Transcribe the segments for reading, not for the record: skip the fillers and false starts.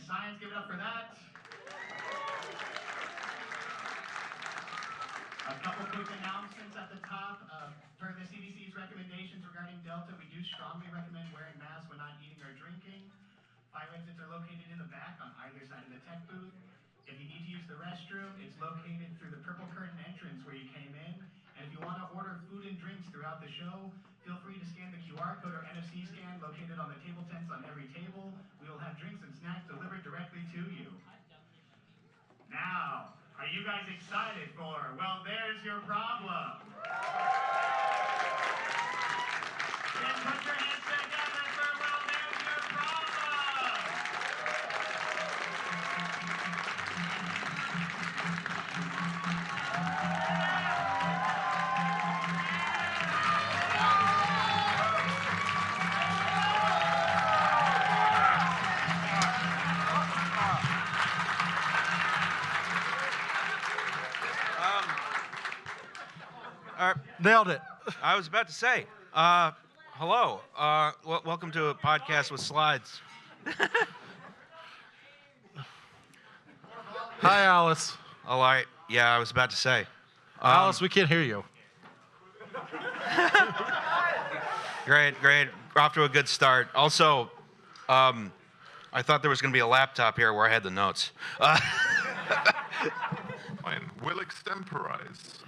science. Give it up for that. A couple quick announcements at the top. Per the CDC's recommendations regarding Delta, we do strongly recommend wearing masks when not eating or drinking. Fire exits are located in the back on either side of the tech booth. If you need to use the restroom, it's located through the purple curtain entrance where you came in. And if you want to order food and drinks throughout the show, feel free to scan the QR code or NFC scan located on the table tents on every table. We will have drinks and snacks delivered directly to you. Now, are you guys excited for Well, There's Your Problem? Then put your hands together for Well, There's Your Problem! Nailed it. I was about to say, hello. Welcome to a podcast with slides. Hi, Alice. Oh, I was about to say. Alice, we can't hear you. Great. Off to a good start. Also, I thought there was going to be a laptop here where I had the notes. Fine. We'll extemporize.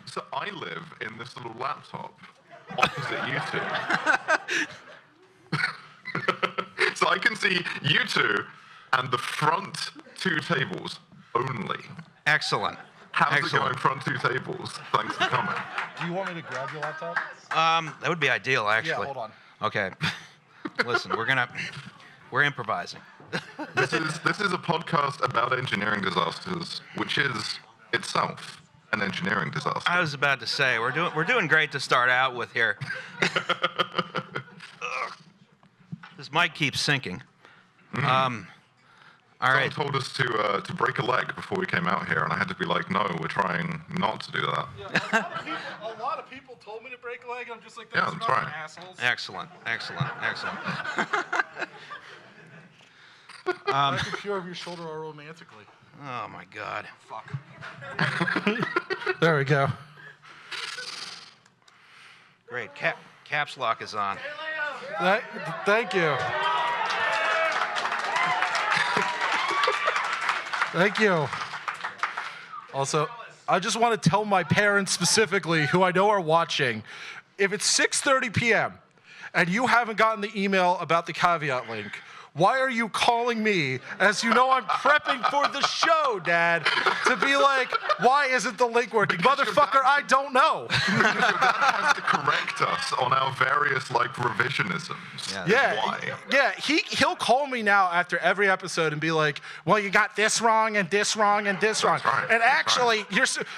So I live in this little laptop opposite you two. So I can see you two and the front two tables only. Excellent. How's Excellent. it going, front two tables? Thanks for coming. Do you want me to grab your laptop? That would be ideal, actually. Yeah, hold on. Okay. Listen, we're improvising. This is a podcast about engineering disasters, which is itself an engineering disaster. I was about to say, we're doing great to start out with here. This mic keeps sinking. All right. Someone told us to break a leg before we came out here, and I had to be like, no, we're trying not to do that. Yeah, a lot of people told me to break a leg, and I'm just like, Yeah, that's right. assholes. Excellent. I can feel over your shoulder all romantically. Oh, my God. Fuck. There we go. Great. Caps lock is on. Thank you. Thank you. Also, I just want to tell my parents specifically, who I know are watching, if it's 6:30 p.m. and you haven't gotten the email about the caveat link, why are you calling me as you know I'm prepping for the show, Dad? To be like, why isn't the link working? Motherfucker, I don't know. Your dad has to correct us on our various, revisionisms. Yeah, he'll call me now after every episode and be like, well, you got this wrong and this wrong and this wrong. Right, and actually,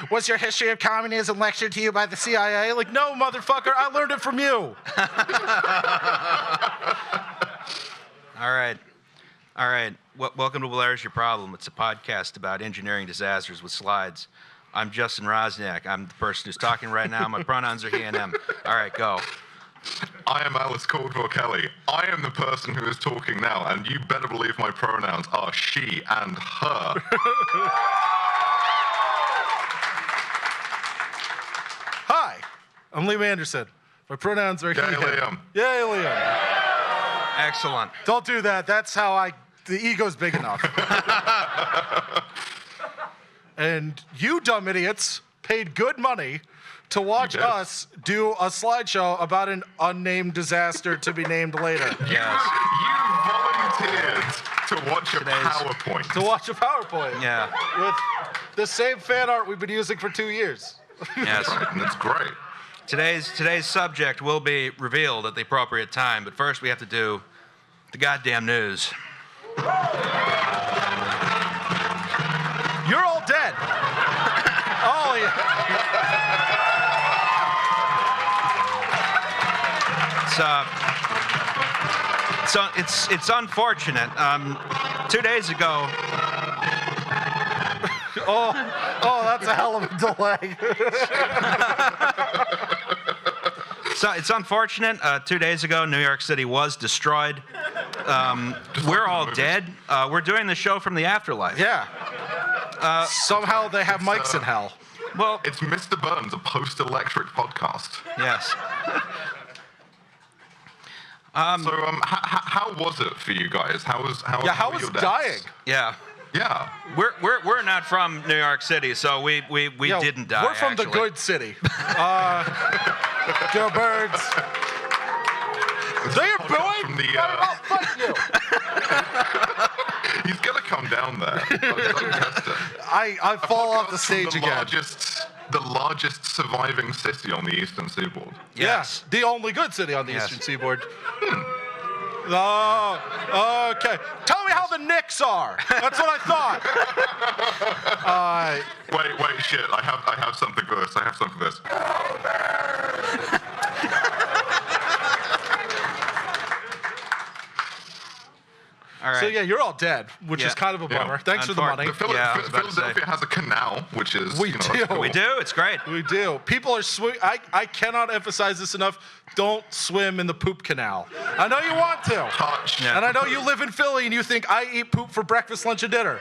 was your history of communism lectured to you by the CIA? Like, no, motherfucker, I learned it from you. All right. Welcome to Well, There's Your Problem. It's a podcast about engineering disasters with slides. I'm Justin Rosniak. I'm the person who's talking right now. My pronouns are he and him. All right, go. I am Alice Caldwell-Kelly. I am the person who is talking now, and you better believe my pronouns are she and her. Hi, I'm Liam Anderson. My pronouns are he, Yay, him. Liam. Yay, Liam. Excellent. Don't do that. That's how the ego's big enough. And you dumb idiots paid good money to watch us do a slideshow about an unnamed disaster to be named later. Yes. You volunteered to watch a PowerPoint. To watch a PowerPoint. Yeah. With the same fan art we've been using for 2 years. Yes. That's great. Today's subject will be revealed at the appropriate time, but first we have to do the goddamn news. You're all dead. All of you. It's unfortunate. 2 days ago. Oh, that's a hell of a delay. So it's unfortunate. 2 days ago, New York City was destroyed. We're all dead. We're doing the show from the afterlife. Yeah. Somehow they have mics in hell. Well, It's Mr. Burns, a post-electric podcast. yes. How was it for you guys? How How were was your deaths? dying? Yeah. Yeah. We're not from New York City, so we Yo, didn't die. We're from the actually. good city. Go Birds. They are From booing? the, Fuck you. he's gonna come down there. Don't test it. I fall off the Podcast from stage again. The largest surviving city on the eastern seaboard. Yes. Yeah, the only good city on the Yes. eastern seaboard. Oh, okay. Tell me how the Knicks are. That's what I thought. Wait, shit! I have something for this. All right. So yeah, you're all dead, which is Yeah. kind of a bummer. Yeah. Thanks for the money. Yeah, I was about to say. Philadelphia has a canal, which is We that's do. cool. We do. It's great. We do. People are swimming. I cannot emphasize this enough. Don't swim in the poop canal. I know you want to. Touch. Yeah. And I know you live in Philly and you think I eat poop for breakfast, lunch, and dinner.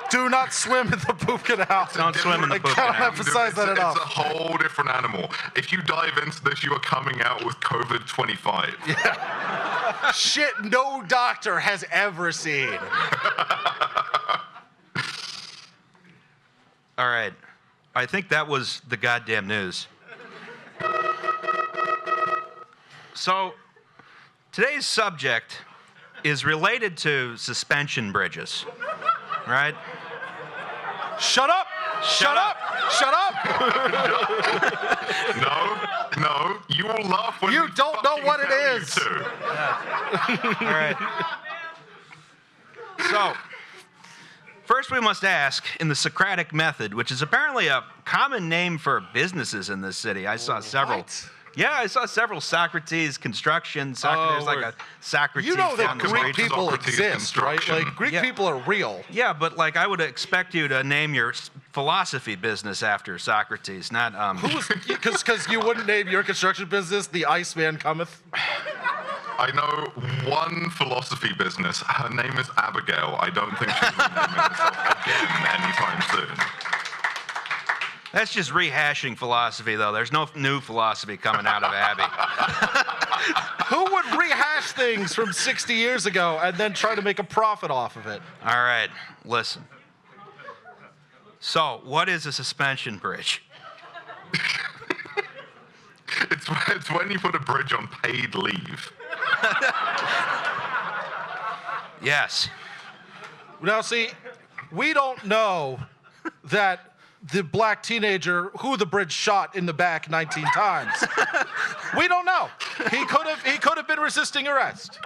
Do not swim in the poop canal. Don't swim in the poop I cannot canal. emphasize that It's enough. a whole different animal. If you dive into this, you are coming out with COVID-25. Shit no doctor has ever seen. All right. I think that was the goddamn news. So, today's subject is related to suspension bridges, right? Shut up! Shut up! Shut up! No, you will laugh when You we don't know fucking what it tell you is. to. All right. So, first we must ask, in the Socratic method, which is apparently a common name for businesses in this city. I saw several. What? Yeah, I saw several Socrates construction. There's like a Socrates You know that down the Greek street. people Socrates exist, right? construction. Like Greek Yeah. people are real. Yeah, but like I would expect you to name your philosophy business after Socrates, not Because you wouldn't name your construction business the Iceman Cometh. I know one philosophy business. Her name is Abigail. I don't think she's naming herself again anytime soon. That's just rehashing philosophy, though. There's no new philosophy coming out of Abby. Who would rehash things from 60 years ago and then try to make a profit off of it? All right, listen. So, what is a suspension bridge? It's when you put a bridge on paid leave. Yes. Now, see, we don't know that the black teenager who the bridge shot in the back 19 times. We don't know. He could have been resisting arrest.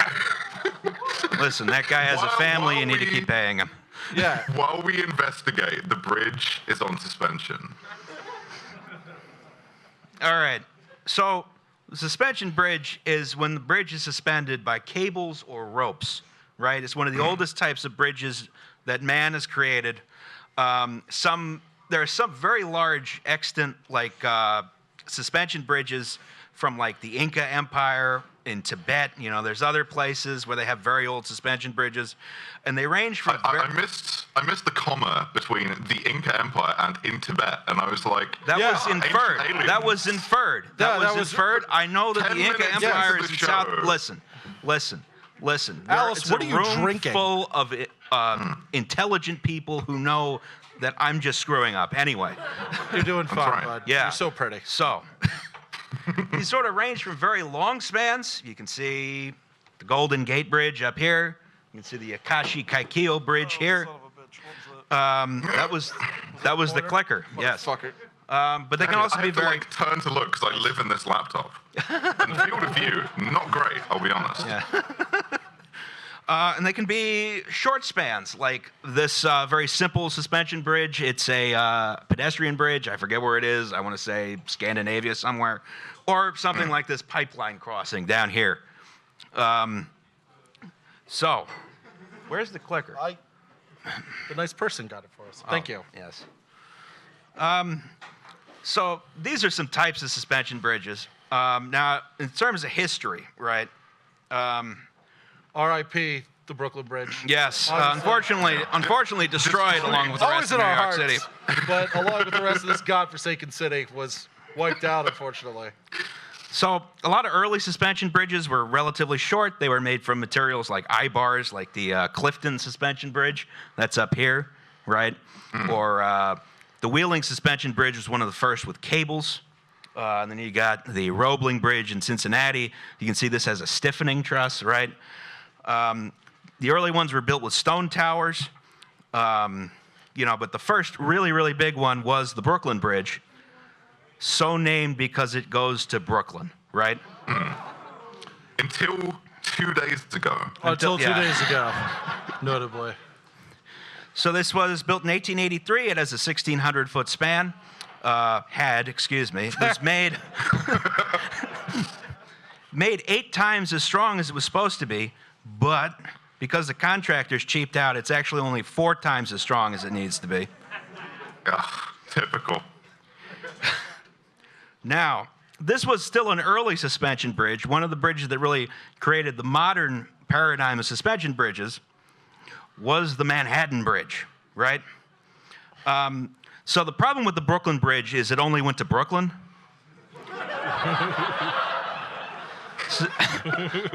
Listen, that guy has a While- family. while You need to we- keep paying him. Yeah. While we investigate, the bridge is on suspension. All right. So, the suspension bridge is when the bridge is suspended by cables or ropes, right? It's one of the oldest types of bridges that man has created. There are some very large extant, like suspension bridges from like the Inca Empire in Tibet. You know, there's other places where they have very old suspension bridges, and they range from. I missed the comma between the Inca Empire and in Tibet, and I was like, That Yeah. was inferred. Ancient aliens. That was inferred. Yeah, That that was was- inferred. I know that 10 the Inca minutes Empire into is in the South. show. Listen. Alice, It's what a are you room drinking? Full of intelligent people who know that I'm just screwing up. Anyway, You're doing fine, trying. bud. Yeah. You're so pretty. so these sort of range from very long spans. You can see the Golden Gate Bridge up here. You can see the Akashi Kaikyo Bridge here. That was the clicker. Yes. Motherfucker. But they can also I be have to very. like turn to look because I live in this laptop. And field of view, not great. I'll be honest. Yeah. And they can be short spans, like this very simple suspension bridge. It's a pedestrian bridge. I forget where it is. I want to say Scandinavia somewhere. Or something like this pipeline crossing down here. So, where's the clicker? The nice person got it for us. Thank you. Yes. So these are some types of suspension bridges. Now, in terms of history, right? R.I.P. the Brooklyn Bridge. Yes, Obviously. unfortunately destroyed along with the Always rest of in New our York hearts, City. but along with the rest of this godforsaken city was wiped out, unfortunately. So a lot of early suspension bridges were relatively short. They were made from materials like eye-bars, like the Clifton suspension bridge that's up here, right? Or the Wheeling suspension bridge was one of the first with cables. And then you got the Roebling Bridge in Cincinnati. You can see this has a stiffening truss, right? The early ones were built with stone towers, but the first really, really big one was the Brooklyn Bridge, so named because it goes to Brooklyn, right? Until 2 days ago. Until 2 yeah. days ago, notably. So this was built in 1883. It has a 1,600-foot span. It was made 8 times as strong as it was supposed to be, but because the contractors cheaped out, it's actually only 4 times as strong as it needs to be. Ugh, typical. Now, this was still an early suspension bridge. One of the bridges that really created the modern paradigm of suspension bridges was the Manhattan Bridge, right? So the problem with the Brooklyn Bridge is it only went to Brooklyn.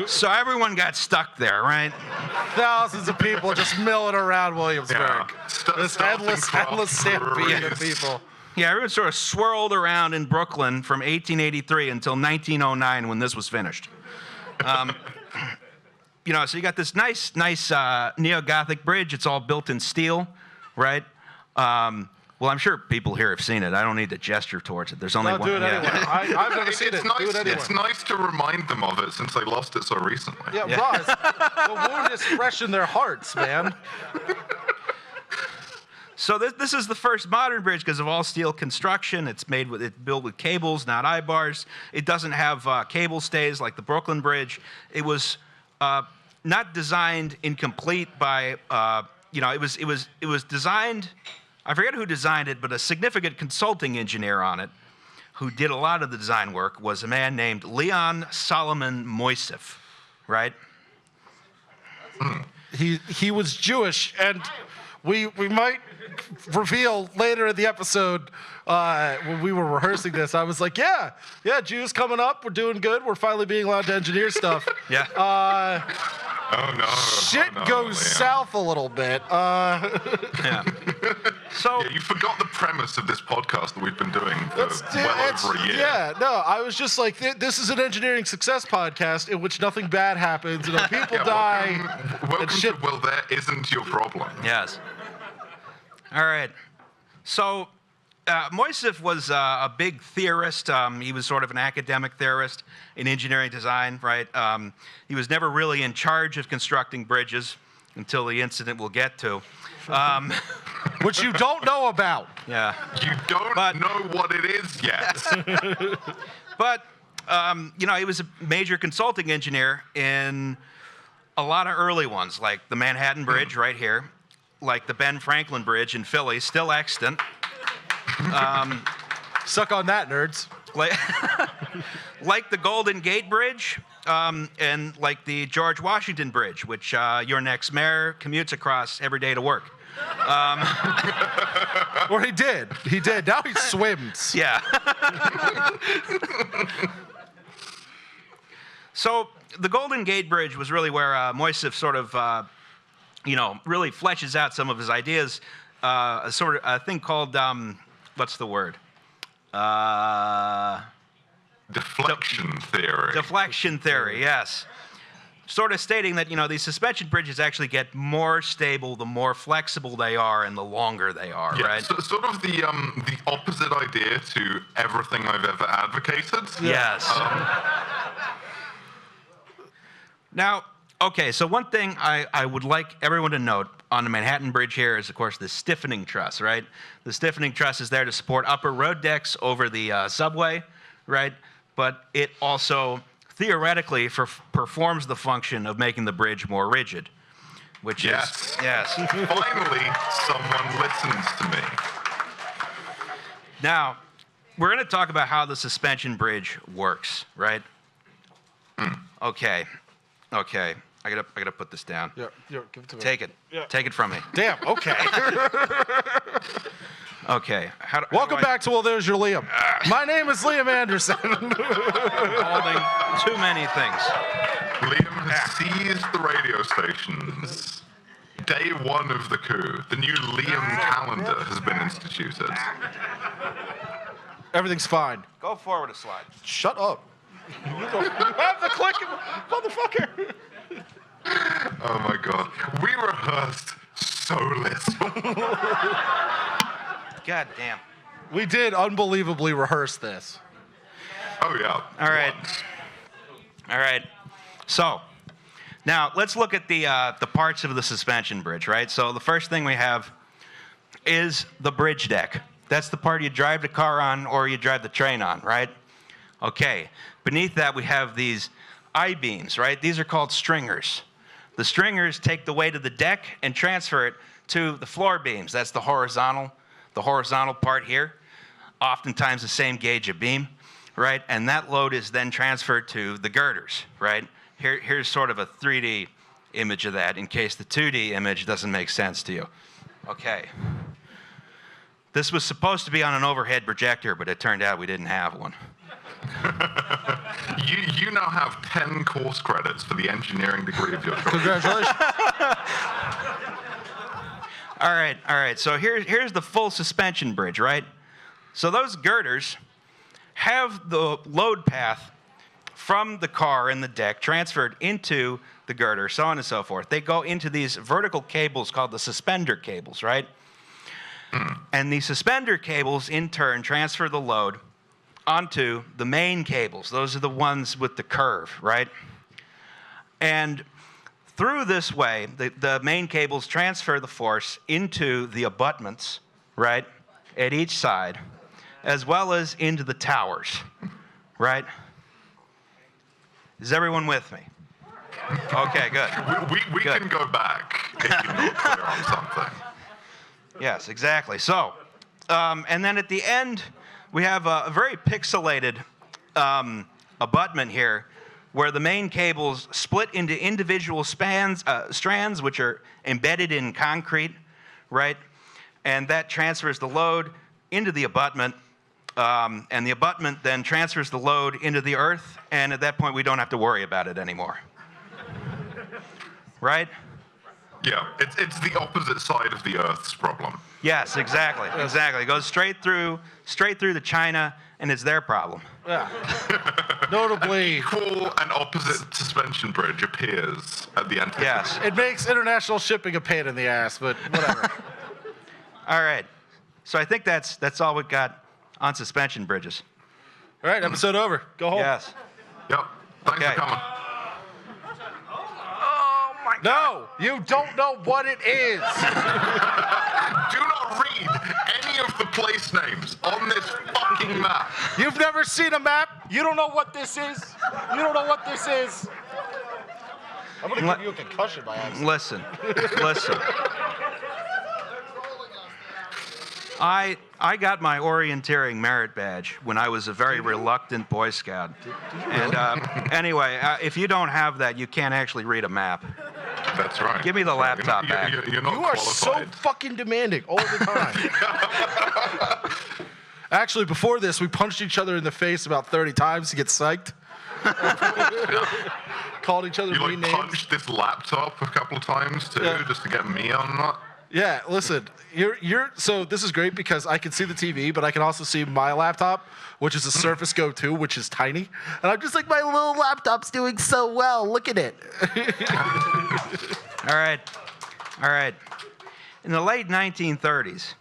So everyone got stuck there, right? Thousands of people just milling around Williamsburg. Yeah. This endless stampede of people. Yeah, everyone sort of swirled around in Brooklyn from 1883 until 1909 when this was finished. So you got this nice neo-Gothic bridge. It's all built in steel, right? Well, I'm sure people here have seen it. I don't need to gesture towards it. There's only No, one. do it anyway. I've never seen it. Nice, Do it anyway. it's nice to remind them of it since they lost it so recently. Yeah, Ross, the wound is fresh in their hearts, man. So this is the first modern bridge because of all steel construction. It's built with cables, not eye bars. It doesn't have cable stays like the Brooklyn Bridge. It was not designed incomplete by it was designed. I forget who designed it, but a significant consulting engineer on it, who did a lot of the design work, was a man named Leon Solomon Moisef, right? He was Jewish, and we might reveal later in the episode when we were rehearsing this. I was like, yeah, Jews coming up. We're doing good. We're finally being allowed to engineer stuff. Yeah. Oh no. Shit oh, no, goes Leon. south a little bit. Yeah. So Yeah, you forgot the premise of this podcast that we've been doing for over a year. Yeah, no, I was just like, this is an engineering success podcast in which nothing bad happens, and people die. Welcome to shit- Well, There Isn't Your Problem. yes. All right. So Moisef was a big theorist. He was sort of an academic theorist in engineering design, right? He was never really in charge of constructing bridges until the incident we'll get to. Which you don't know about. Yeah. You don't know what it is yet. But, he was a major consulting engineer in a lot of early ones, like the Manhattan Bridge right here, like the Ben Franklin Bridge in Philly, still extant. Suck on that, nerds. Like the Golden Gate Bridge, and like the George Washington Bridge, which your next mayor commutes across every day to work. Or he did. He did. Now he swims. Yeah. So the Golden Gate Bridge was really where Moisef sort of, really fleshes out some of his ideas. A thing called, what's the word? Deflection theory. Deflection theory, yes. Sort of stating that, these suspension bridges actually get more stable the more flexible they are and the longer they are, Yeah, right? so, sort of the opposite idea to everything I've ever advocated. Yes. Now, okay, so one thing I would like everyone to note on the Manhattan Bridge here is, of course, the stiffening truss, right? The stiffening truss is there to support upper road decks over the subway, right? But it also theoretically performs the function of making the bridge more rigid, which Yes. is, yes. Finally, someone listens to me. Now, we're going to talk about how the suspension bridge works, right? Okay. I gotta put this down. Yeah, give it to me. Take it. Yeah. Take it from me. Damn, okay. Okay. Welcome back to Well, There's Your Liam. My name is Liam Anderson. Holding too many things. Liam has seized the radio stations. Day one of the coup. The new Liam calendar has been instituted. Everything's fine. Go forward a slide. Shut up. You have the click, motherfucker. Oh my god. We rehearsed so little. God damn. We did unbelievably rehearse this. Oh yeah. All right. Once. All right. So, now let's look at the parts of the suspension bridge, right? So the first thing we have is the bridge deck. That's the part you drive the car on or you drive the train on, right? Okay. Beneath that we have these I-beams, right? These are called stringers. The stringers take the weight of the deck and transfer it to the floor beams. That's the horizontal part here. Oftentimes the same gauge of beam, right? And that load is then transferred to the girders, right? Here's sort of a 3D image of that in case the 2D image doesn't make sense to you. Okay. This was supposed to be on an overhead projector, but it turned out we didn't have one. You now have 10 course credits for the engineering degree of your choice. Congratulations. All right. So here's the full suspension bridge, right? So those girders have the load path from the car and the deck transferred into the girder, so on and so forth. They go into these vertical cables called the suspender cables, right? And the suspender cables, in turn, transfer the load onto the main cables. Those are the ones with the curve, right? And through this way, the main cables transfer the force into the abutments, right, at each side, as well as into the towers, right? Is everyone with me? Okay, good. We Good. can go back if you're not clear on something. Yes, exactly. So, and then at the end, we have a very pixelated abutment here where the main cables split into individual strands, which are embedded in concrete, right? And that transfers the load into the abutment, and the abutment then transfers the load into the earth, and at that point, we don't have to worry about it anymore. Right? Yeah, it's the opposite side of the Earth's problem. Yes, exactly. It goes straight through to China, and it's their problem. Yeah. Notably, Equal and opposite suspension bridge appears at the end. Yes. it makes international shipping a pain in the ass, but whatever. All right. So I think that's all we've got on suspension bridges. All right, episode over. Go home. Yes. Yep. Thanks Okay. for coming. No, you don't know what it is. Do not read any of the place names on this fucking map. You've never seen a map? You don't know what this is? You don't know what this is? I'm going to give you a concussion by accident. Listen. I got my orienteering merit badge when I was a very reluctant Boy Scout. And anyway, if you don't have that, you can't actually read a map. That's right. Give me the laptop back. You're not You are so qualified. fucking demanding all the time. Actually, before this, we punched each other in the face about 30 times to get psyched. Called each other You mean like names. punched this laptop a couple of times too, Yeah. just to get me on that. Yeah, listen, so this is great because I can see the TV, but I can also see my laptop, which is a Surface Go 2, which is tiny. And I'm just like, my little laptop's doing so well. Look at it. All right. In the late 1930s,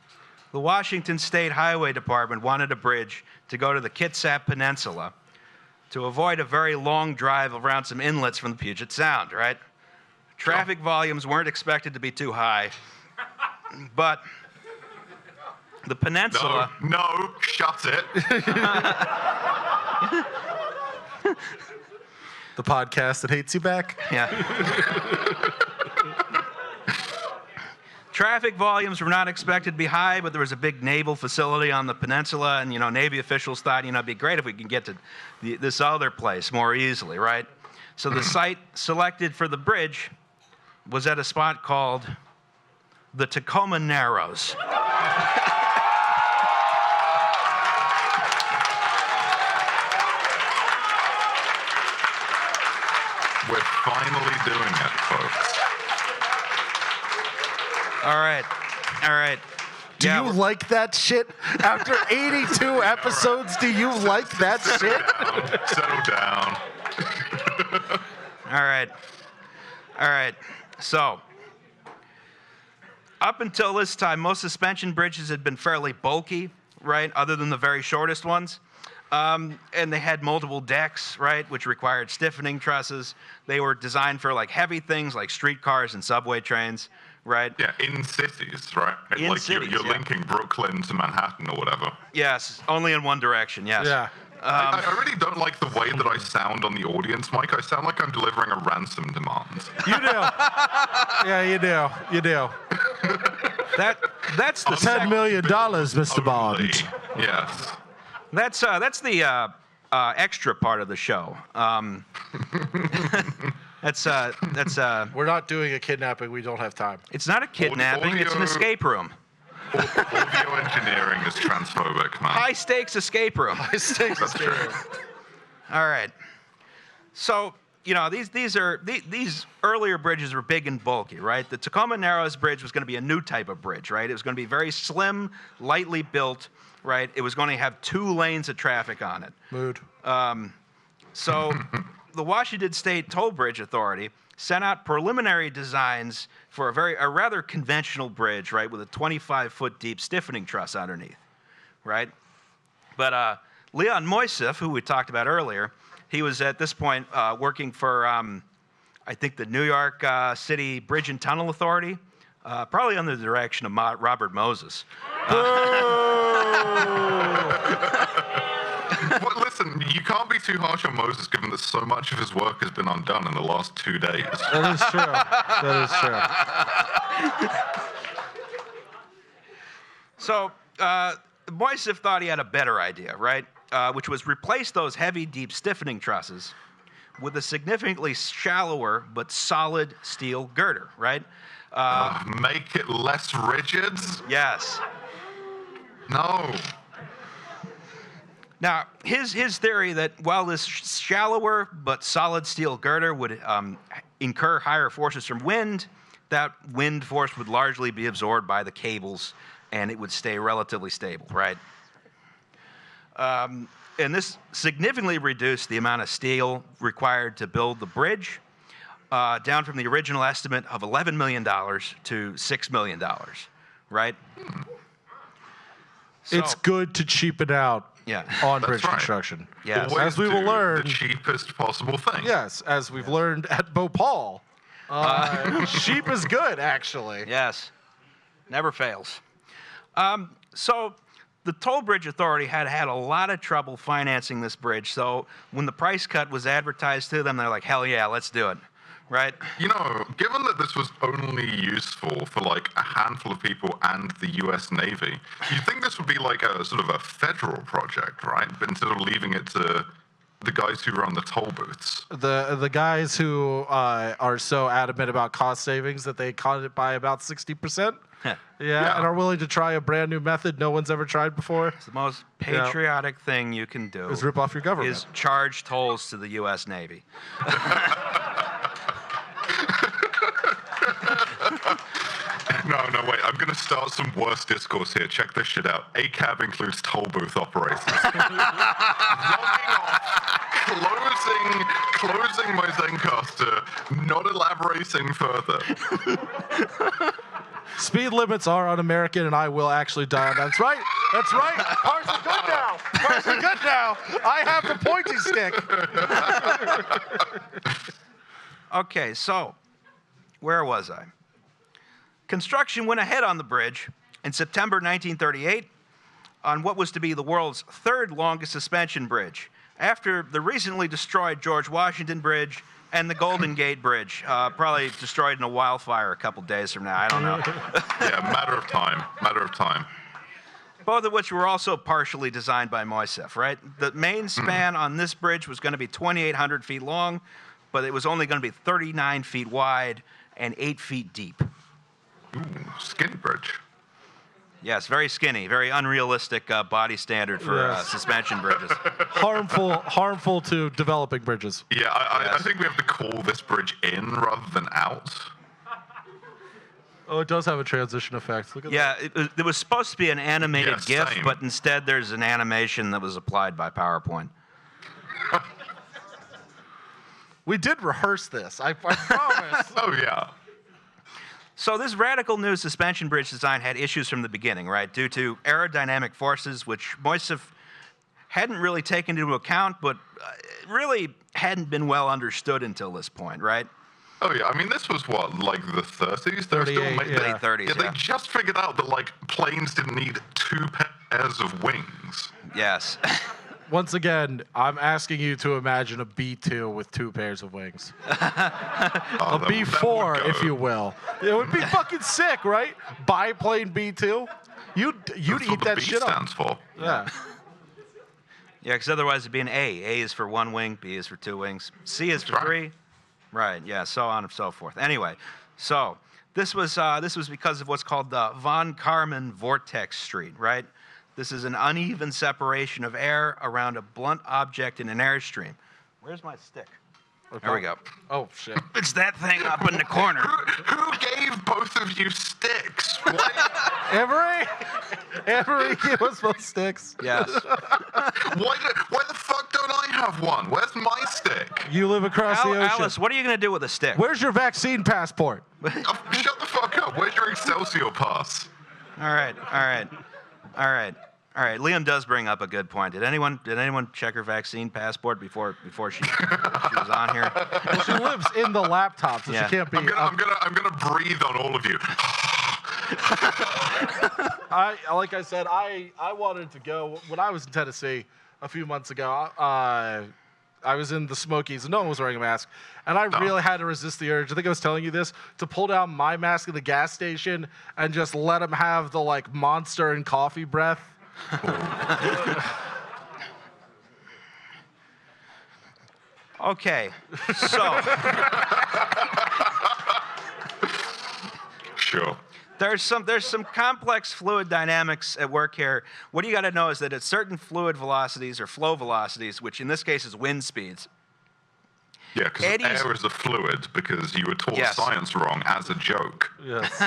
the Washington State Highway Department wanted a bridge to go to the Kitsap Peninsula to avoid a very long drive around some inlets from the Puget Sound, right? Traffic volumes weren't expected to be too high, but the peninsula... No, shut it. The podcast that hates you back. Yeah. Traffic volumes were not expected to be high, but there was a big naval facility on the peninsula, and Navy officials thought, it'd be great if we can get to this other place more easily, right? So the site selected for the bridge was at a spot called the Tacoma Narrows. We're finally doing it, folks. All right. Do you like that shit? After 82 episodes, do you like that shit? Settle down. All right. So, up until this time, most suspension bridges had been fairly bulky, right? Other than the very shortest ones. And they had multiple decks, right, which required stiffening trusses. They were designed for heavy things like streetcars and subway trains, right? Yeah, in cities, right? In cities, you're yeah. linking Brooklyn to Manhattan or whatever. Yes, only in one direction, yes. Yeah. I really don't like the way that I sound on the audience mic. I sound like I'm delivering a ransom demand. You do. Yeah, you do. You do. That's the $10 million, Mr. Only. Bond. Yes. That's the extra part of the show. We're not doing a kidnapping. We don't have time. It's not a kidnapping. It's an escape room. Audio engineering is transphobic, man. High stakes escape room. That's true. All right. So these earlier bridges were big and bulky, right? The Tacoma Narrows Bridge was going to be a new type of bridge, right? It was going to be very slim, lightly built, right? It was going to have 2 lanes of traffic on it. Mood. So the Washington State Toll Bridge Authority sent out preliminary designs for a rather conventional bridge, right, with a 25-foot deep stiffening truss underneath, right? But Leon Moisef, who we talked about earlier, he was at this point working for, I think, the New York City Bridge and Tunnel Authority, probably under the direction of Robert Moses. Well, listen, you can't be too harsh on Moses given that so much of his work has been undone in the last 2 days. That is true. That is true. So Moisef thought he had a better idea, right? Which was replace those heavy, deep stiffening trusses with a significantly shallower but solid steel girder, right? Make it less rigid? Yes. No. Now, his theory that while this shallower but solid steel girder would incur higher forces from wind, that wind force would largely be absorbed by the cables and it would stay relatively stable, right? And this significantly reduced the amount of steel required to build the bridge, down from the original estimate of $11 million to $6 million, right? So, It's good to cheapen out on bridge right. construction. Yes. Always As we will do learn. the cheapest possible thing. Yes, as we've learned at Bhopal. Cheap is good, actually. yes, never fails. So the Toll Bridge Authority had a lot of trouble financing this bridge. So when the price cut was advertised to them, they're like, hell yeah, let's do it, right? Given that this was only useful for a handful of people and the U.S. Navy, you'd think this would be a sort of a federal project, right? But instead of leaving it to the guys who run the toll booths. The guys who are so adamant about cost savings that they cut it by about 60%. Yeah, and are willing to try a brand new method no one's ever tried before. It's the most patriotic thing you can do. Is rip off your government. Is charge tolls to the U.S. Navy. No, wait. I'm going to start some worse discourse here. Check this shit out. ACAB includes toll booth operators. Logging off, closing my Zencaster, not elaborating further. Speed limits are un-American, and I will actually die on that. That's right. That's right. Cars are good now. Cars are good now. I have the pointy stick. Okay, so where was I? Construction went ahead on the bridge in September 1938 on what was to be the world's 3rd longest suspension bridge, after the recently destroyed George Washington Bridge and the Golden Gate Bridge, probably destroyed in a wildfire a couple days from now. I don't know. Yeah, matter of time. Matter of time. Both of which were also partially designed by Moiseev, right? The main span on this bridge was going to be 2,800 feet long, but it was only going to be 39 feet wide and 8 feet deep. Ooh, skinny bridge. Yes, very skinny, very unrealistic body standard for suspension bridges. Harmful to developing bridges. Yeah, I think we have to call this bridge in rather than out. Oh, it does have a transition effect. Look at Yeah, it was supposed to be an animated Yeah, GIF, same. but instead there's an animation that was applied by PowerPoint. We did rehearse this. I promise. Oh, yeah. So this radical new suspension bridge design had issues from the beginning, right? Due to aerodynamic forces, which Moiseev hadn't really taken into account, but really hadn't been well understood until this point, right? Oh, yeah. I mean, this was what, like the 30s? They were still 38, making yeah. Late 30s, Yeah, they yeah. just figured out that, like, planes didn't need 2 pairs of wings. Yes. Once again, I'm asking you to imagine a B-2 with 2 pairs of wings. Oh, A that would B-4, go. if you will. It would be fucking sick, right? Biplane B-2. You'd That's eat what the that B shit up. stands for. Yeah. Yeah, because otherwise it'd be an A. A is for 1 wing, B is for 2 wings, C is for That's right. 3. Right, yeah, so on and so forth. Anyway, so this was because of what's called the von Karman vortex street, right? This is an uneven separation of air around a blunt object in an airstream. Where's my stick? There we go. Oh, shit. It's that thing up in the corner. Who gave both of you sticks? Why, Avery, give us both sticks. Yes. why the fuck don't I have one? Where's my stick? You live across the ocean. Alice, what are you going to do with a stick? Where's your vaccine passport? Oh, shut the fuck up. Where's your Excelsior pass? All right. Liam does bring up a good point. Did anyone check her vaccine passport before she was on here? Well, she lives in the laptop, so Yeah. she can't be. I'm gonna breathe on all of you. Like I said, I wanted to go when I was in Tennessee a few months ago. I was in the Smokies and no one was wearing a mask, and I really had to resist the urge. I think I was telling you this, to pull down my mask at the gas station and just let them have the like Monster and coffee breath. Okay, so Sure. there's some complex fluid dynamics at work here. What you got to know is that at certain fluid velocities or flow velocities, which in this case is wind speeds, Yeah, because Eddies- air is a fluid because you were taught Yes. science wrong as a joke. Yes.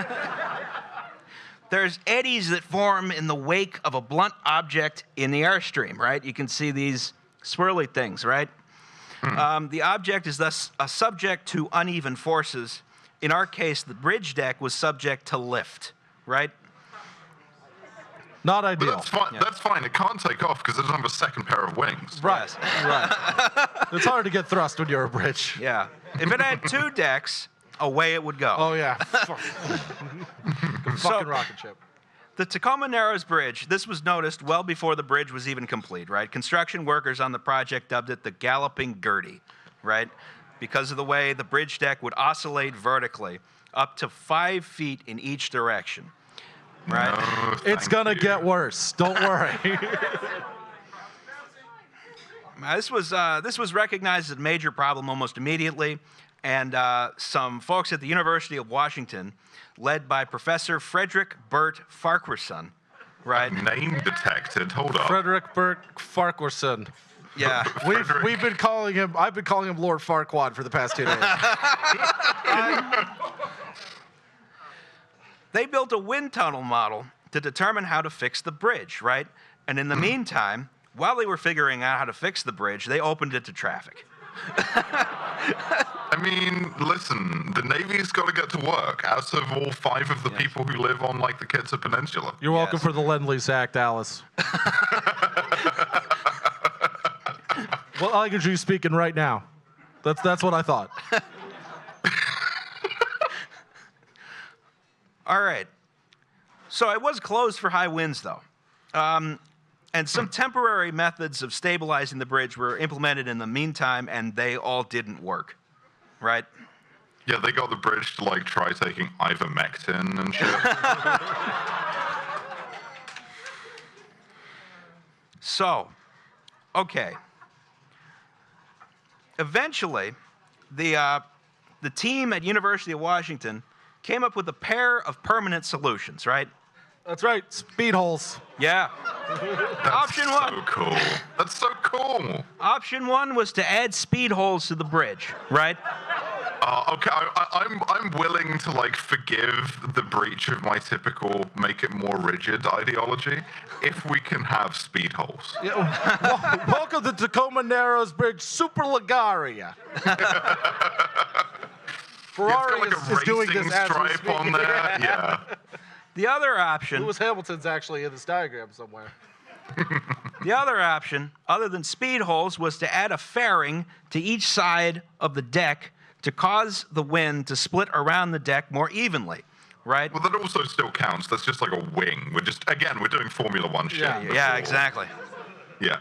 there's eddies that form in the wake of a blunt object in the airstream, right? You can see these swirly things, right? The object is thus subject to uneven forces. In our case, the bridge deck was subject to lift, right? Not But ideal. that's fine. Yeah. That's fine. It can't take off because it doesn't have a second pair of wings. Right. Right. It's hard to get thrust when you're a bridge. Yeah. If it had 2 decks, away it would go. Oh yeah. Fucking rocket ship. The Tacoma Narrows Bridge, this was noticed well before the bridge was even complete, right? Construction workers on the project dubbed it the Galloping Gertie, right? Because of the way the bridge deck would oscillate vertically up to 5 feet in each direction, right? No, It's thank gonna you. get worse. Don't worry. This was recognized as a major problem almost immediately, and some folks at the University of Washington, led by Professor Frederick Burt Farquaad, right? Name detected. Hold up. Frederick Burke Farquharson. Yeah. We've been calling him. I've been calling him Lord Farquaad for the past 2 days. They built a wind tunnel model to determine how to fix the bridge, right? And in the meantime, while they were figuring out how to fix the bridge, they opened it to traffic. I mean, listen, the Navy's got to get to work, as have all 5 of the people who live on, like, the Kitsap Peninsula. You're welcome Yes. for the Lend-Lease Act, Alice. What language are you speaking right now? That's what I thought. All right. So it was closed for high winds, though. And some temporary methods of stabilizing the bridge were implemented in the meantime, and they all didn't work, right? Yeah, they got the bridge to like try taking ivermectin and shit. So, okay. Eventually, the team at University of Washington came up with a pair of permanent solutions, right? That's right, speed holes. Yeah. That's Option so one. cool. That's so cool. Option one was to add speed holes to the bridge, right? Okay, I'm willing to like forgive the breach of my typical make it more rigid ideology if we can have speed holes. Yeah, welcome to Tacoma Narrows Bridge Super Lagaria. Ferrari It's got like a is doing racing this as we stripe speak. on there. Yeah. The other option, Lewis Hamilton's actually in this diagram somewhere. the other option, other than speed holes, was to add a fairing to each side of the deck to cause the wind to split around the deck more evenly, right? Well, that also still counts. That's just like a wing. We're doing Formula One shit. Yeah. Yeah, before. exactly. Yeah.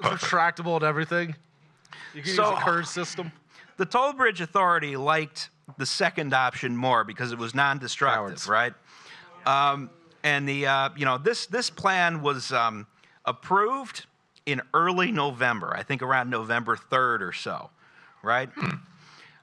It's retractable and everything. You can So- use a curve system. The Toll Bridge Authority liked the second option more because it was non-destructive, Cowards. right? And this plan was approved in early November, I think around November 3rd or so, right?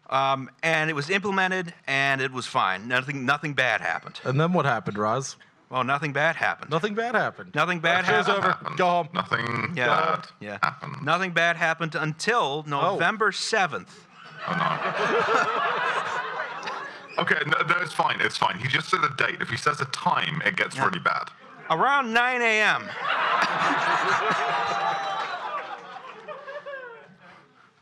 And it was implemented, and it was fine. Nothing bad happened. And then what happened, Roz? Well, nothing bad happened. Nothing bad happened. Nothing bad Show's happened. over. Go home. Nothing Yeah, bad yeah. happened. Nothing bad happened until November 7th. Oh, no. Okay, no, it's fine. It's fine. He just said a date. If he says a time, it gets really bad. Around 9 a.m.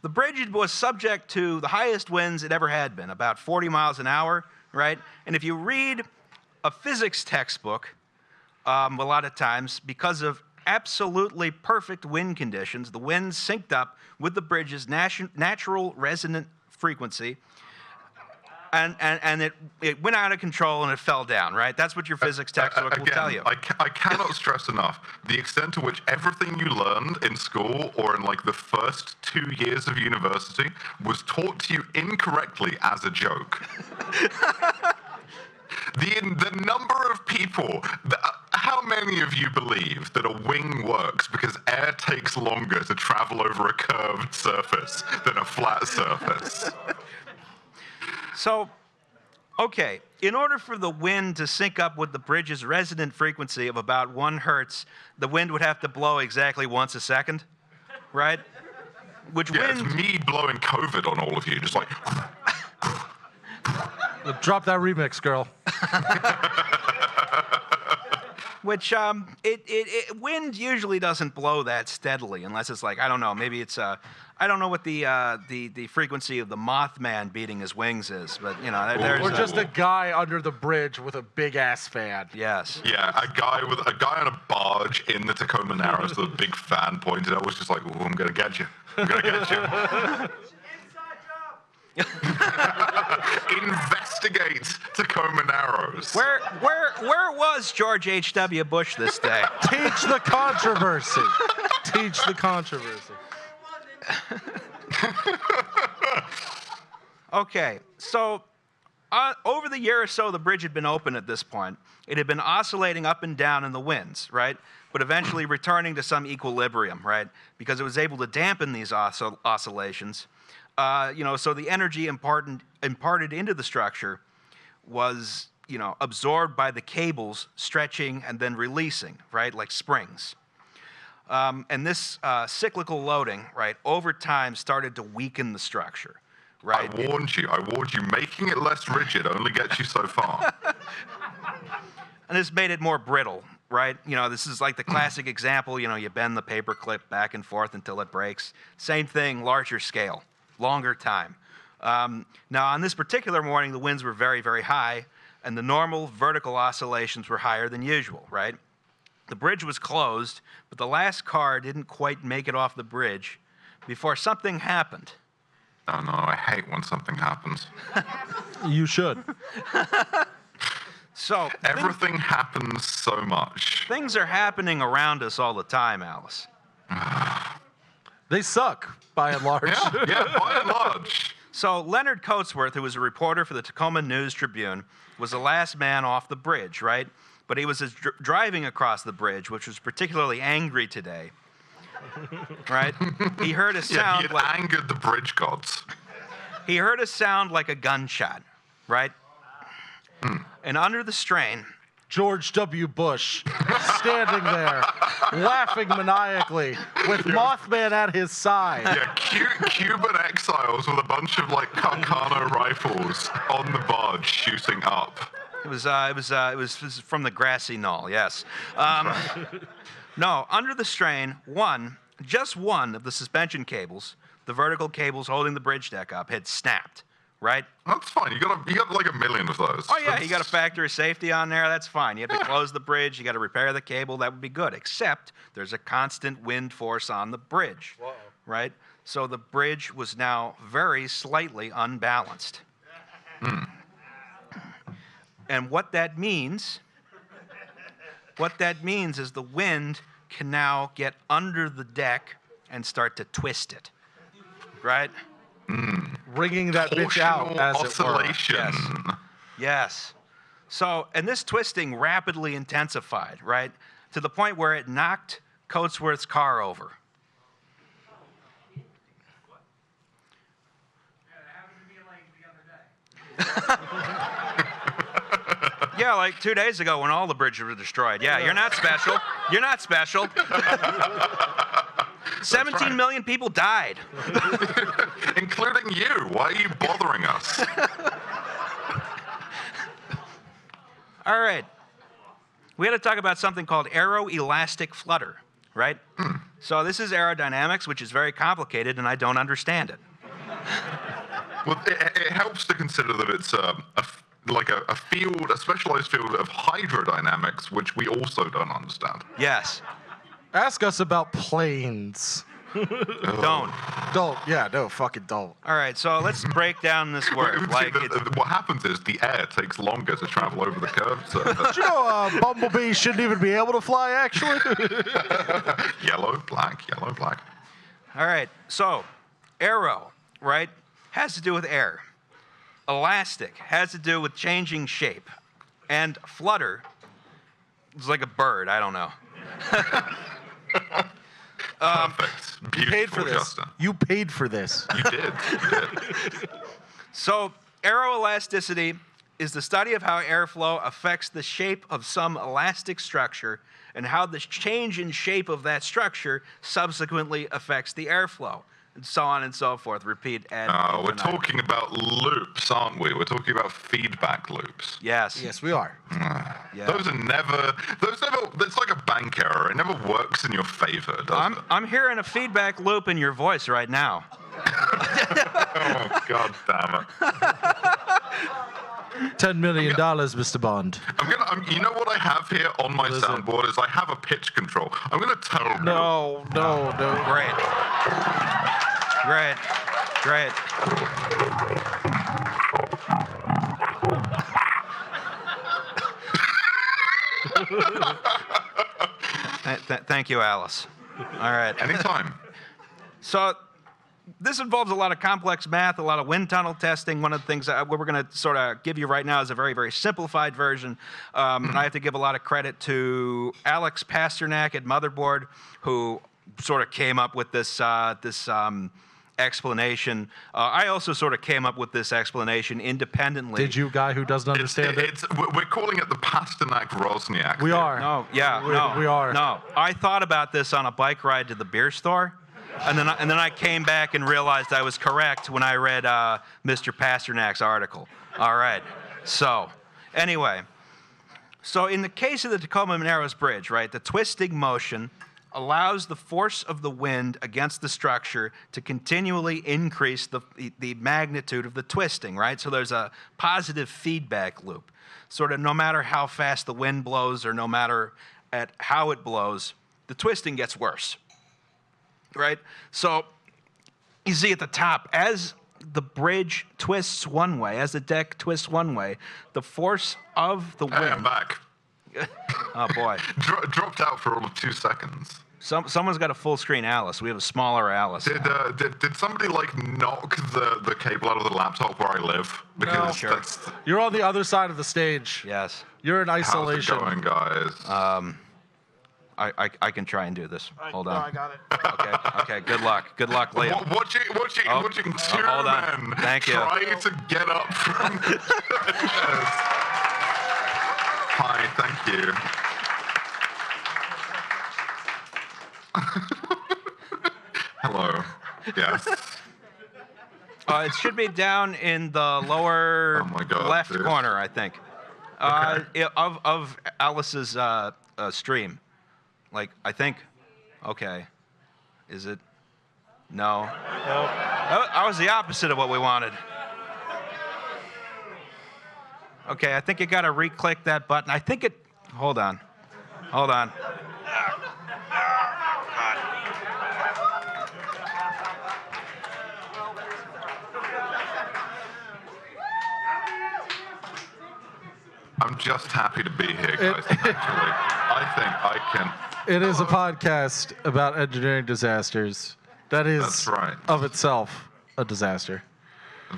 The bridge was subject to the highest winds it ever had been, about 40 miles an hour, right? And if you read a physics textbook, a lot of times, because of absolutely perfect wind conditions, the winds synced up with the bridge's natural resonant frequency, and it went out of control and it fell down, right? That's what your physics textbook will tell you. I cannot stress enough the extent to which everything you learned in school or in like the first 2 years of university was taught to you incorrectly as a joke. The number of people, how many of you believe that a wing works because air takes longer to travel over a curved surface than a flat surface? So, okay, in order for the wind to sync up with the bridge's resonant frequency of about 1 hertz, the wind would have to blow exactly once a second, right? Which Yeah, wind... it's me blowing COVID on all of you, just like... Drop that remix, girl. Which wind usually doesn't blow that steadily unless it's like, I don't know, maybe it's I don't know what the frequency of the Mothman beating his wings is, but you know, there's Or just a guy under the bridge with a big ass fan. yes. Yeah, a guy on a barge in the Tacoma Narrows with a big fan pointed out was just like, "Ooh, I'm gonna get you. I'm gonna get you." Investigate Tacoma Narrows. Where was George H.W. Bush this day? Teach the controversy. Teach the controversy. Okay, so over the year or so the bridge had been open at this point, it had been oscillating up and down in the winds, right? But eventually returning to some equilibrium, right? Because it was able to dampen these oscillations. So the energy imparted into the structure was, absorbed by the cables stretching and then releasing, right, like springs. And this cyclical loading, right, over time started to weaken the structure, right? I warned you. Making it less rigid only gets you so far. And this made it more brittle, right? This is like the classic example, you bend the paper clip back and forth until it breaks. Same thing, larger scale, longer time. Now, on this particular morning, the winds were very, very high, and the normal vertical oscillations were higher than usual, right? The bridge was closed, but the last car didn't quite make it off the bridge before something happened. Oh no, I hate when something happens. You should. So Everything happens so much. things are happening around us all the time, Alice. They suck, by and large. Yeah, by and large. So Leonard Cosworth, who was a reporter for the Tacoma News Tribune, was the last man off the bridge, right? But he was driving across the bridge, which was particularly angry today, right? He heard a Yeah, sound he had like angered the bridge gods. he heard a sound like a gunshot, right? And under the strain, George W. Bush standing there, laughing maniacally, with Mothman at his side. Yeah, Cuban exiles with a bunch of like Carcano rifles on the barge shooting up. it was from the grassy knoll, yes. No, under the strain, just one of the suspension cables, the vertical cables holding the bridge deck up, had snapped, right? That's fine. You got like a million of those. Oh, yeah, you got a factory safety on there. That's fine. You have to close the bridge. You got to repair the cable. That would be good, except there's a constant wind force on the bridge, right? So the bridge was now very slightly unbalanced. And what that means is the wind can now get under the deck and start to twist it, right? Wringing that bitch out, Torsional as it were. oscillation. Yes. So, and this twisting rapidly intensified, right? To the point where it knocked Cosworth's car over. Yeah, like 2 days ago when all the bridges were destroyed. Yeah, you're not special. You're not special. 17 million people died. Including you. Why are you bothering us? All right. We had to talk about something called Aero Elastic Flutter, right? So this is aerodynamics, which is very complicated, and I don't understand it. Well, it helps to consider that it's a field, a specialized field of hydrodynamics, which we also don't understand. Yes. Ask us about planes. Don't. Don't. Yeah, no, fucking don't. All right, so let's break down this word. What happens is the air takes longer to travel over the curved surface. Did you know Bumblebee shouldn't even be able to fly, actually? Yellow, black, yellow, black. All right, so aero, right, has to do with air. Elastic has to do with changing shape. And flutter is like a bird, I don't know. Perfect. Beautiful, You paid for this. Justin. You paid for this. You did. So aero elasticity is the study of how airflow affects the shape of some elastic structure and how the change in shape of that structure subsequently affects the airflow, and so on and so forth. Repeat ad We're infinitum. talking about loops, aren't we? We're talking about feedback loops. Yes. Yes, we are. Yeah. Those never, it's like a bank error. It never works in your favor, does it? I'm hearing a feedback loop in your voice right now. Oh, God damn it. $10 million, Mr. Bond. You know what I have here on my What is it? soundboard is I have a pitch control. I'm going to tell you. No. Great. Thank you, Alice. All right. Anytime. So this involves a lot of complex math, a lot of wind tunnel testing. One of the things that we're going to sort of give you right now is a very, very simplified version. And I have to give a lot of credit to Alex Pasternak at Motherboard, who sort of came up with this explanation. I also sort of came up with this explanation independently. Did you, guy who doesn't understand it? We're calling it the Pasternak-Rosniak. We are. No, yeah, no. We are. No, I thought about this on a bike ride to the beer store. And then I came back and realized I was correct when I read Mr. Pasternak's article. All right. So, anyway. So in the case of the Tacoma Narrows Bridge, right, the twisting motion allows the force of the wind against the structure to continually increase the magnitude of the twisting, right? So there's a positive feedback loop. Sort of no matter how fast the wind blows or no matter at how it blows, the twisting gets worse. Right? So you see at the top, as the bridge twists one way, as the deck twists one way, the force of the Hey, I'm wind. back. Oh boy, Dropped out for all of 2 seconds. someone's got a full screen Alice. We have a smaller Alice. Did somebody like knock the cable out of the laptop where I live? Because Sure. that's You're on the other side of the stage. Yes. You're in how's it isolation. going, guys. I can try and do this. Hold on. I got it. Okay. Good luck, Leo. Watching Oh, 2 hold on. men Thank you. trying to get up from the chairs. Hi, thank you. Hello. Yes. It should be down in the lower Oh my God, left dude. corner, I think. Of Alice's stream. Like, I think. Okay. Is it? No. That was the opposite of what we wanted. Okay, I think you got to re-click that button. I think it. Hold on. I'm just happy to be here, guys. Actually, I think I can. It is a podcast about engineering disasters. That is, That's right. of itself, a disaster.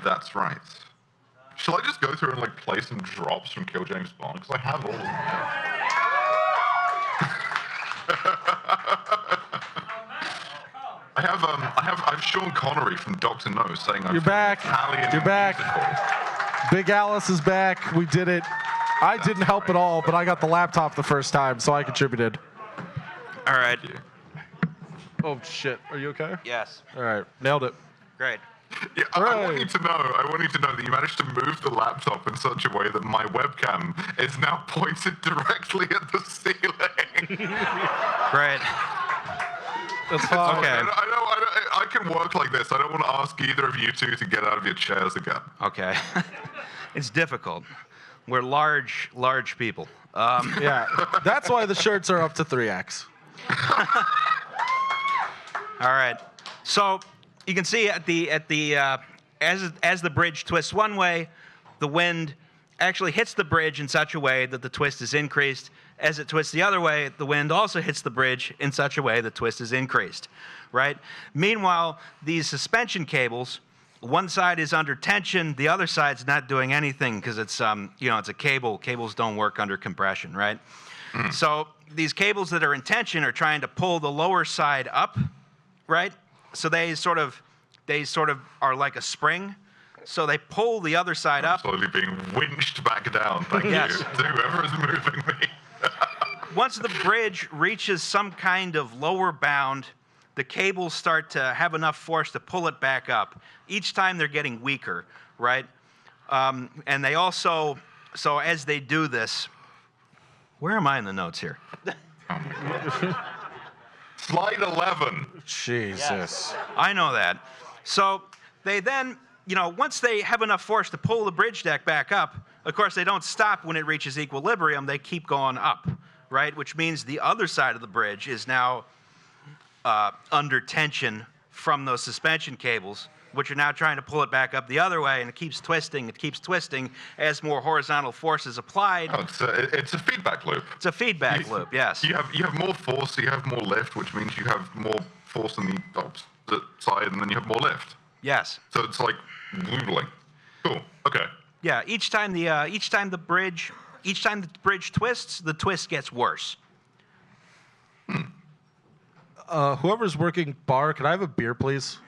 That's right. Shall I just go through and like play some drops from Kill James Bond? Because I have all of them. I've Sean Connery from Dr. No saying I'm You're back. Italian You're back. musical. Big Alice is back. We did it. I didn't help at all, but I got the laptop the first time, so I contributed. All right. Thank you. Oh, shit. Are you okay? Yes. All right. Nailed it. Great. Yeah, I want Hooray. you to know. I want you to know that you managed to move the laptop in such a way that my webcam is now pointed directly at the ceiling. Great. That's fine. Okay. I can work like this. I don't want to ask either of you two to get out of your chairs again. Okay. It's difficult. We're large people. Yeah. That's why the shirts are up to 3X. All right. So you can see as the bridge twists one way, the wind actually hits the bridge in such a way that the twist is increased. As it twists the other way, the wind also hits the bridge in such a way the twist is increased, right? Meanwhile, these suspension cables, one side is under tension, the other side's not doing anything because it's it's a cable. Cables don't work under compression, right? So these cables that are in tension are trying to pull the lower side up, right? So they sort of are like a spring. So they pull the other side up. Slowly being winched back down. Thank Yes. you to whoever is moving me. Once the bridge reaches some kind of lower bound, the cables start to have enough force to pull it back up. Each time they're getting weaker, right? And they also, so as they do this, where am I in the notes here? Slide 11. Jesus. I know that. So they then, once they have enough force to pull the bridge deck back up, of course, they don't stop when it reaches equilibrium. They keep going up, right? Which means the other side of the bridge is now under tension from those suspension cables, which are now trying to pull it back up the other way, and it keeps twisting as more horizontal force is applied. Oh, it's a feedback loop. It's a feedback loop, yes. You have more force, so you have more lift, which means you have more force on the opposite side, and then you have more lift. Yes. So it's like noodling. Cool. Okay. Yeah, each time the bridge twists, the twist gets worse. Whoever's working bar, can I have a beer, please?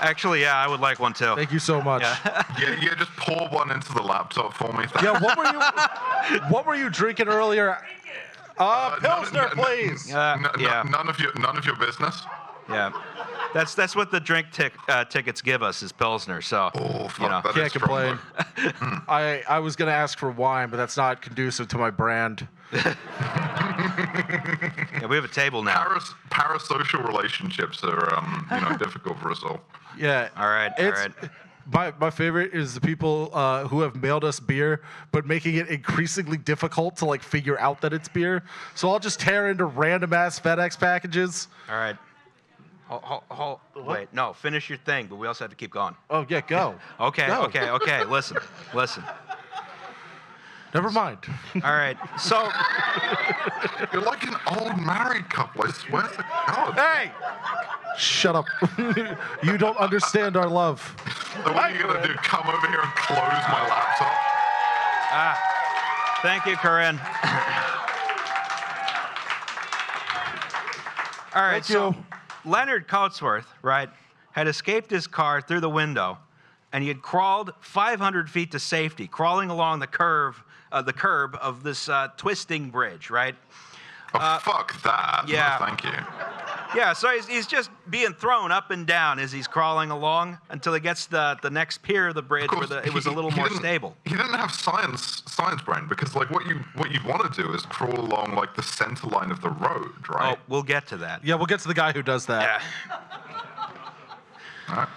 Actually, yeah, I would like one too. Thank you so much. Yeah, just pour one into the laptop for me. Yeah, what were you drinking earlier? Pilsner, please. Yeah. None of your business. Yeah, that's what the drink tickets give us is Pilsner. So Oh, fuck, that Can't is strong, complain. I was gonna ask for wine, but that's not conducive to my brand. yeah, we have a table now. Parasocial relationships are difficult for us all. Yeah. All right. My favorite is the people who have mailed us beer, but making it increasingly difficult to like figure out that it's beer. So I'll just tear into random ass FedEx packages. All right. Wait, no, finish your thing, but we also have to keep going. Oh, yeah, go. Okay, Go. okay. Listen. Never mind. All right. So, You're like an old married couple, I swear to God. Hey! Shut up. You don't understand our love. So what are you going to do, come over here and close my laptop? thank you, Corinne. All right, Thank so you. Leonard Cosworth, right, had escaped his car through the window, and he had crawled 500 feet to safety, crawling along the curb of this twisting bridge, right? Oh, fuck that. yeah. No, thank you. Yeah, so he's just being thrown up and down as he's crawling along until he gets to the next pier of the bridge Of course, where it was a little more stable. He didn't have science brain, because like what you want to do is crawl along like the center line of the road, right? Oh, we'll get to that. Yeah, we'll get to the guy who does that. Yeah. All right.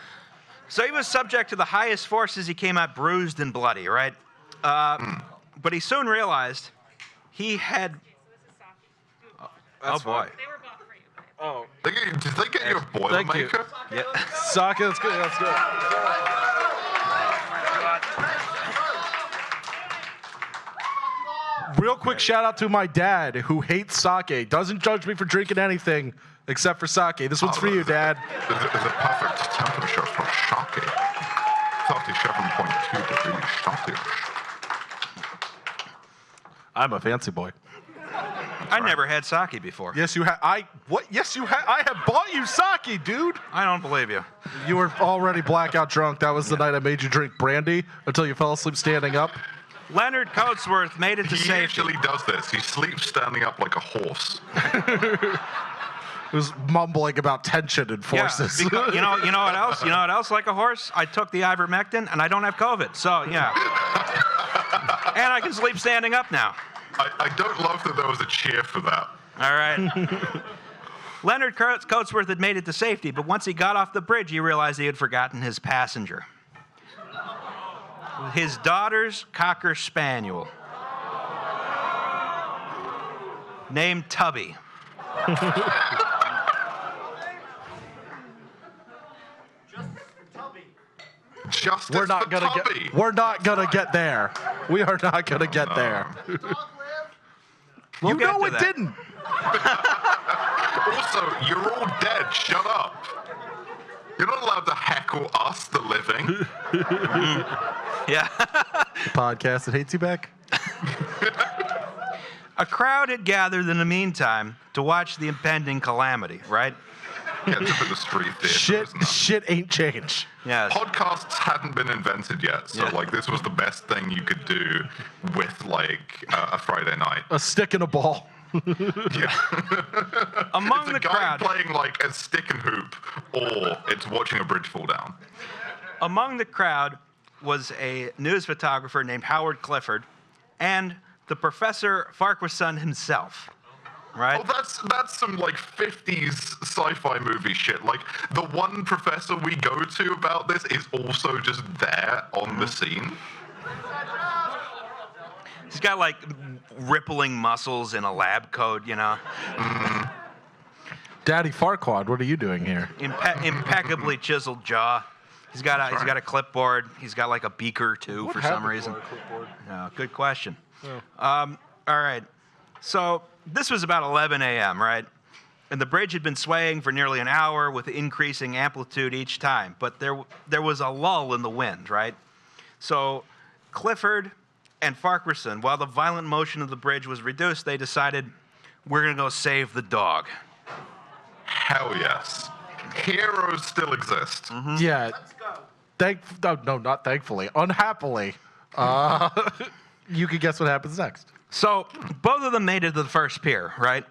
So he was subject to the highest forces. He came out bruised and bloody, right? But he soon realized he had. Oh boy. They were bought for you. Oh. Did they get you a Boilermaker? Yeah. Sake, that's good. That's good. Real quick shout out to my dad who hates sake. Doesn't judge me for drinking anything except for sake. This one's for you, Dad. Is a perfect temperature for sake. 37.2 degrees Celsius. I'm a fancy boy. I never had sake before. Yes, you have. What? Yes, you have. I have bought you sake, dude. I don't believe you. You were already blackout drunk. That was the night I made you drink brandy until you fell asleep standing up. Leonard Cosworth made it to He safety. usually does this. He sleeps standing up like a horse. It was mumbling about tension and forces. Yeah, because, you know what else? You know what else? Like a horse, I took the ivermectin and I don't have COVID. So yeah, and I can sleep standing up now. I don't love that there was a cheer for that. All right. Leonard Cosworth had made it to safety, but once he got off the bridge, he realized he had forgotten his passenger. His daughter's Cocker Spaniel, named Tubby. Justice We're not for gonna Tubby. get. We're not gonna get there. We are not gonna get there. We'll You get know to it that. didn't. Also, you're all dead. Shut up. You're not allowed to heckle us, the living. Yeah. The podcast that hates you back. A crowd had gathered in the meantime to watch the impending calamity, right? Yeah, it's a bit of street theater, isn't it? Shit ain't changed. Yes. Podcasts hadn't been invented yet, so Yeah. like this was the best thing you could do with like a Friday night. A stick and a ball. Yeah. Among It's a the guy crowd, playing like a stick and hoop, or it's watching a bridge fall down. among the crowd was a news photographer named Howard Clifford and the Professor Farquaad himself, right? Oh, that's some like 50s sci-fi movie shit. Like the one professor we go to about this is also just there on the scene. He's got like rippling muscles in a lab coat, you know, Daddy Farquaad, what are you doing here? impeccably chiseled jaw. He's got a clipboard. He's got like a beaker too for some reason. No, good question. All right. So this was about 11 a.m., right? And the bridge had been swaying for nearly an hour with increasing amplitude each time. But there was a lull in the wind, right? So Clifford and Farquaad, while the violent motion of the bridge was reduced, they decided, we're going to go save the dog. Hell yes. Heroes still exist. Yeah. No, not thankfully. Unhappily. You can guess what happens next. So both of them made it to the first pier, right?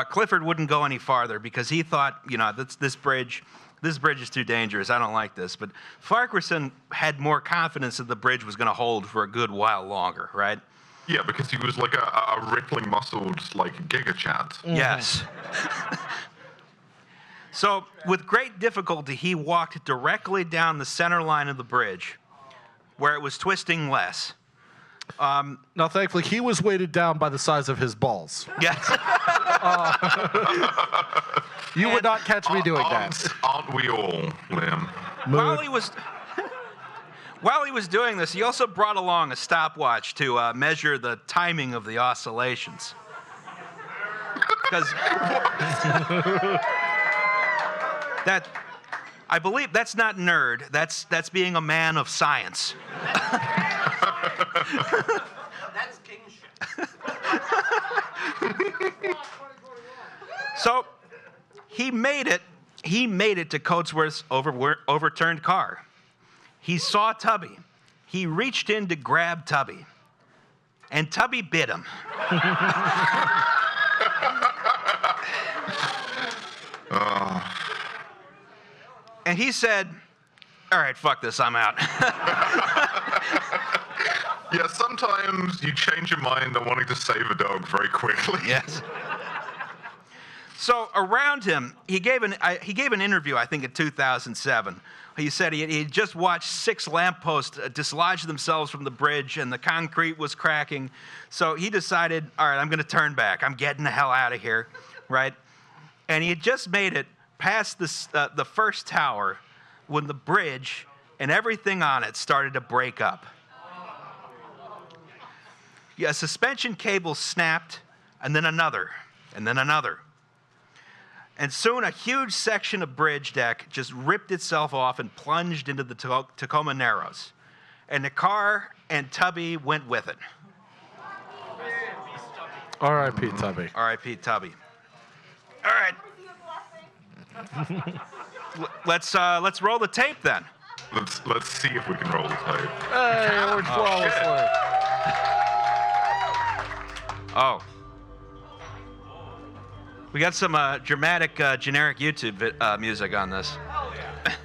Clifford wouldn't go any farther because he thought, you know, this bridge is too dangerous. I don't like this. But Farquaad had more confidence that the bridge was going to hold for a good while longer, right? Yeah, because he was like a rippling muscled like Giga Chad. Yes. So with great difficulty, he walked directly down the center line of the bridge where it was twisting less. Now, thankfully, he was weighted down by the size of his balls. Yes. You would not catch me doing that. Aren't we all, Liam? While he was doing this, he also brought along a stopwatch to measure the timing of the oscillations. Because I believe that's not nerd. That's being a man of science. That's kingship. So he made it to Cosworth's overturned car. He saw Tubby. He reached in to grab Tubby. And Tubby bit him. And he said, "All right, fuck this, I'm out." Yeah, sometimes you change your mind on wanting to save a dog very quickly. Yes. So around him, he gave an interview, I think in 2007. He said he had just watched 6 lampposts dislodge themselves from the bridge and the concrete was cracking. So he decided, all right, I'm going to turn back. I'm getting the hell out of here, right? And he had just made it past the first tower when the bridge and everything on it started to break up. Yeah, a suspension cable snapped, and then another, and then another. And soon a huge section of bridge deck just ripped itself off and plunged into the Tacoma Narrows. And the car and Tubby went with it. R.I.P. Tubby. R.I.P. Tubby. All right. Let's roll the tape then. Let's see if we can roll the tape. Hey, we're flawlessly. Oh. We got some dramatic, generic YouTube music on this.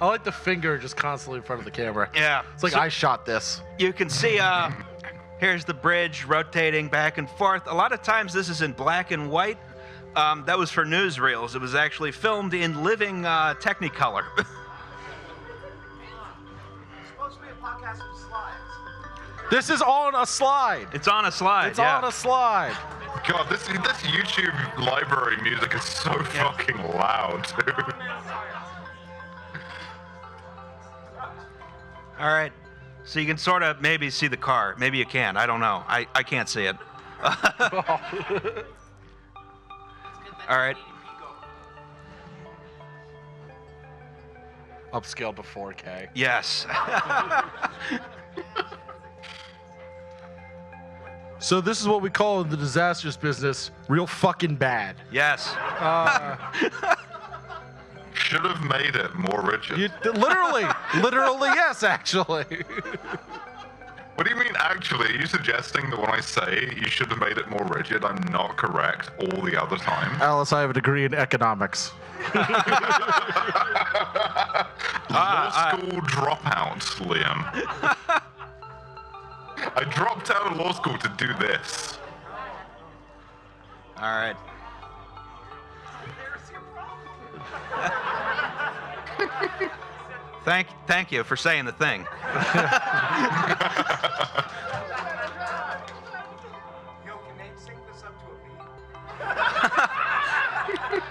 I like the finger just constantly in front of the camera. Yeah. It's like I shot this. You can see, here's the bridge rotating back and forth. A lot of times this is in black and white. That was for newsreels. It was actually filmed in living Technicolor. It's supposed to be a podcast with slides. This is on a slide. It's on a slide. It's on a slide. God, this YouTube library music is so fucking loud, dude. All right. So you can sort of maybe see the car. Maybe you can. I don't know. I can't see it. All right. Upscale to 4K. Yes. So this is what we call in the disastrous business real fucking bad. Yes. Should have made it more rigid. Literally yes, actually. What do you mean, actually? Are you suggesting that when I say you should have made it more rigid, I'm not correct all the other time? Alice, I have a degree in economics. Law school dropout, Liam. I dropped out of law school to do this. All right. Thank you for saying the thing. Yo, can they sync this up to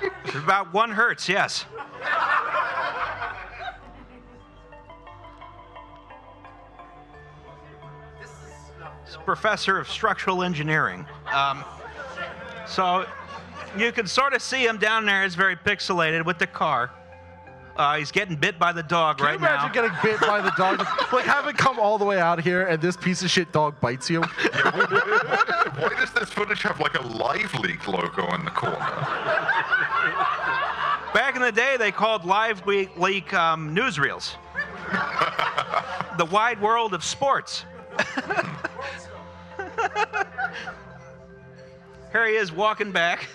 a beat? About 1 hertz, yes. He's a professor of structural engineering. So you can sort of see him down there. It's very pixelated with the car. He's getting bit by the dog right now. Can you imagine getting bit by the dog? Like having come all the way out here and this piece of shit dog bites you? Why does this footage have like a Live Leak logo in the corner? Back in the day, they called Live Leak newsreels. The wide world of sports. Here he is walking back.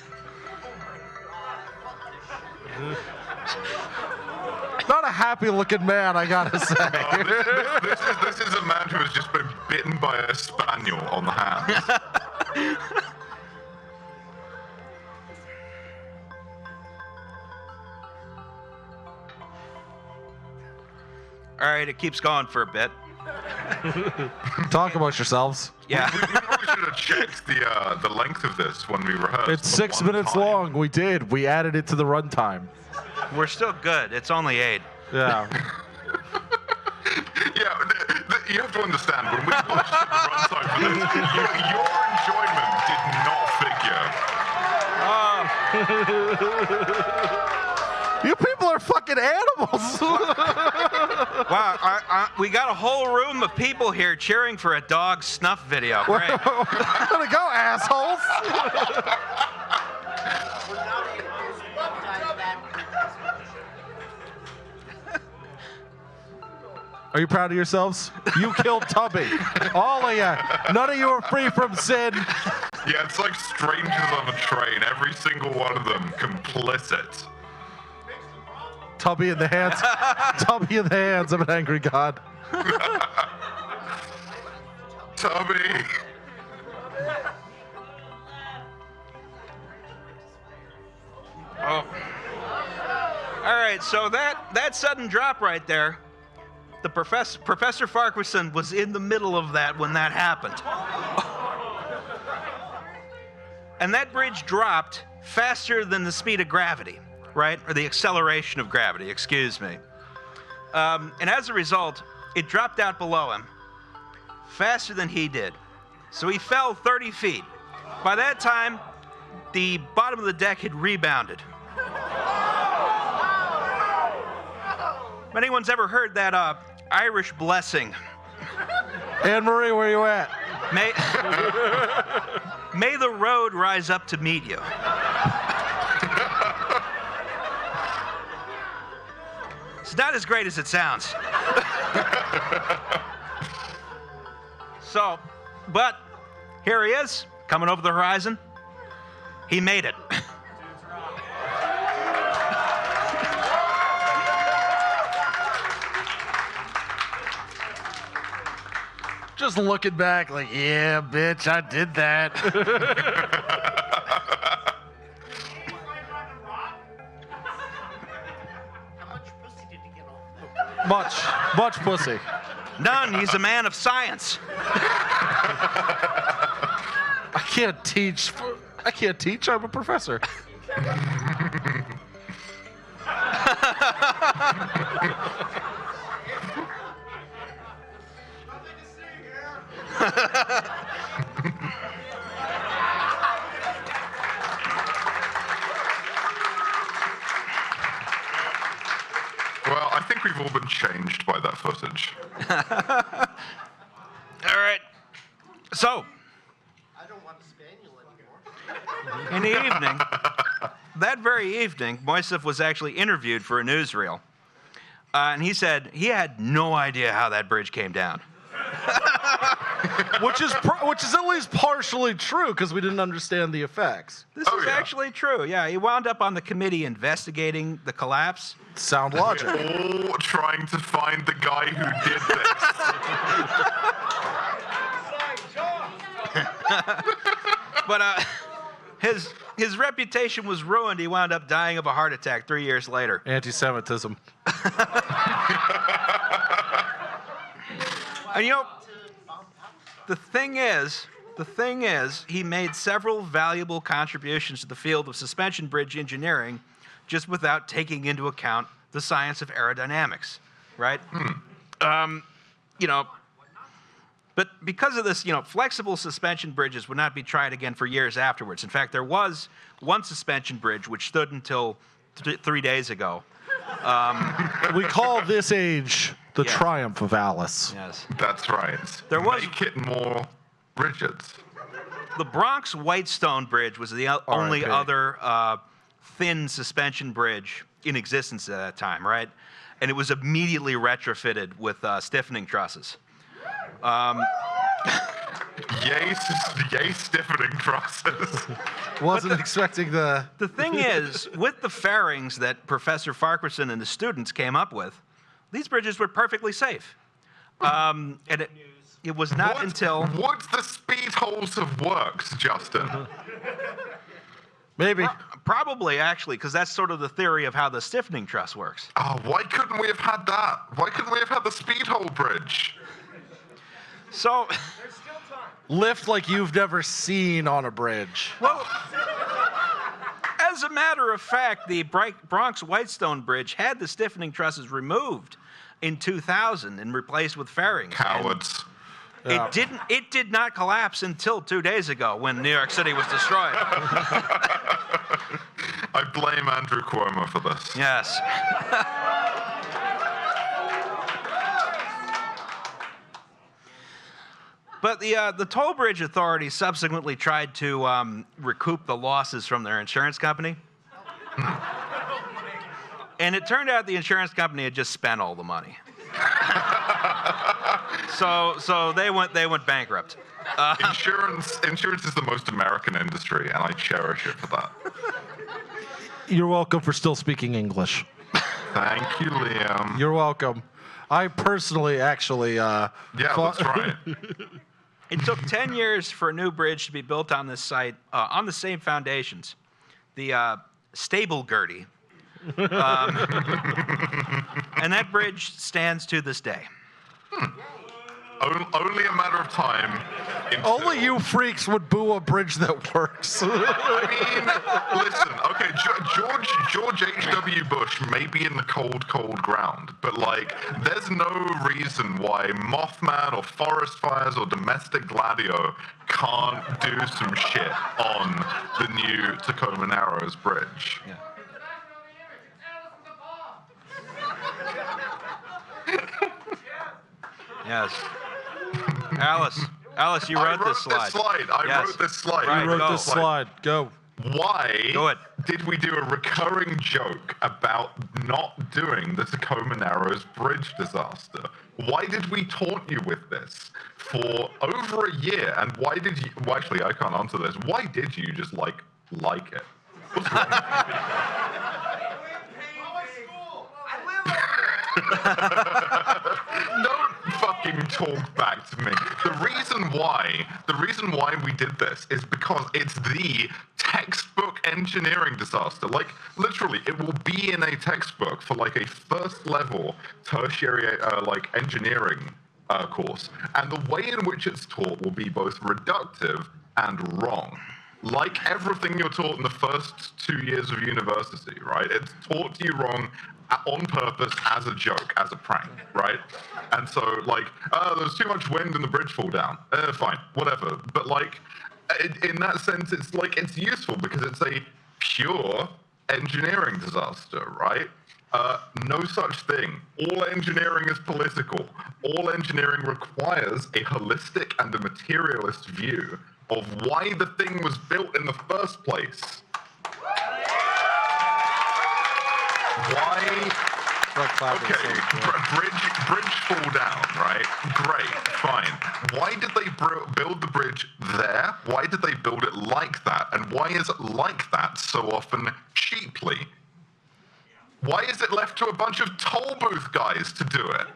Not a happy-looking man, I gotta say. This is a man who has just been bitten by a spaniel on the hands. All right, it keeps going for a bit. Talk about yourselves. Yeah. We probably should should have checked the length of this when we rehearsed. It's the 6 one minutes time. long. We did. We added it to the runtime. We're still good. It's only 8. Yeah. Yeah, you have to understand, when we watched the runtime for this, your enjoyment did not figure. You people are fucking animals. Wow, we got a whole room of people here cheering for a dog snuff video. Great. Way to go, assholes. Are you proud of yourselves? You killed Tubby. All of you. None of you are free from sin. Yeah, it's like strangers on a train. Every single one of them complicit. Tubby in the hands. Tubby in the hands of an angry god. Tubby. Oh. All right, so that sudden drop right there, the Professor Farquaad was in the middle of that when that happened. And that bridge dropped faster than the speed of gravity, right? Or the acceleration of gravity, excuse me. And as a result, it dropped out below him faster than he did. So he fell 30 feet. By that time, the bottom of the deck had rebounded. If anyone's ever heard that Irish blessing, Anne Marie, where you at? may the road rise up to meet you. It's not as great as it sounds. So, but here he is, coming over the horizon. He made it. Just looking back like, yeah, bitch, I did that. Much pussy. None. He's a man of science. I can't teach. I'm a professor. Well, I think we've all been changed by that footage. All right. So, I don't want a spaniel anymore. in the evening, that very evening, Moisef was actually interviewed for a newsreel. And he said he had no idea how that bridge came down. which is at least partially true because we didn't understand the effects. This Oh, is yeah. actually true. Yeah, he wound up on the committee investigating the collapse. Sound logic. All trying to find the guy who did this. But his reputation was ruined. He wound up dying of a heart attack 3 years later. Anti-Semitism. And you know, the thing is, he made several valuable contributions to the field of suspension bridge engineering just without taking into account the science of aerodynamics, right? You know, but because of this, you know, flexible suspension bridges would not be tried again for years afterwards. In fact, there was one suspension bridge which stood until 3 days ago. We call this age the Yes. triumph of Alice. Yes. That's right. There was- Make it more rigid. The Bronx Whitestone Bridge was the only R.I.P. other thin suspension bridge in existence at that time, right? And it was immediately retrofitted with stiffening trusses. Yay, stiffening trusses. Wasn't expecting the. The thing is, with the fairings that Professor Farquaad and the students came up with, these bridges were perfectly safe. And it was not until... Would the speed holes have worked, Justin? Maybe. Probably, actually, because that's sort of the theory of how the stiffening truss works. Oh, why couldn't we have had that? Why couldn't we have had the speed hole bridge? So... There's still lift like you've never seen on a bridge. Well, as a matter of fact, the Bronx Whitestone Bridge had the stiffening trusses removed in 2000 and replaced with fairings. Cowards. Yeah. It did not collapse until 2 days ago when New York City was destroyed. I blame Andrew Cuomo for this. Yes. But the toll bridge authority subsequently tried to recoup the losses from their insurance company. And it turned out the insurance company had just spent all the money. So they went bankrupt. Insurance is the most American industry, and I cherish it for that. You're welcome for still speaking English. Thank you, Liam. You're welcome. I personally actually Yeah, that's right. It took 10 years for a new bridge to be built on this site, on the same foundations. The Stable Gertie. And that bridge stands to this day. Only a matter of time. only you freaks would boo a bridge that works. I mean, listen, okay, George H.W. Bush may be in the cold ground, but, like, there's no reason why Mothman or forest fires or domestic gladio can't do some shit on the new Tacoma Narrows Bridge. Yeah. Yes. Alice, you wrote this slide. I Yes. wrote this slide. Right, You wrote go. this slide. Go. Why Do it. did we do a recurring joke about not doing the Tacoma Narrows Bridge disaster? Why did we taunt you with this for over a year? And why did you... Well, actually, I can't answer this. Why did you just, like it? What's wrong? Don't fucking talk back to me. The reason why we did this is because it's the textbook engineering disaster. Like, literally, it will be in a textbook for, like, a first level tertiary, like, engineering course. And the way in which it's taught will be both reductive and wrong. Like everything you're taught in the first 2 years of university, right? It's taught to you wrong on purpose, as a joke, as a prank, right? And so, like, there's too much wind and the bridge fall down. Fine, whatever. But, like, in that sense, it's like, it's useful because it's a pure engineering disaster, right? No such thing. All engineering is political. All engineering requires a holistic and a materialist view of why the thing was built in the first place. Why? Okay, bridge fall down, right? Great, fine. Why did they build the bridge there? Why did they build it like that? And why is it like that so often cheaply? Why is it left to a bunch of toll booth guys to do it?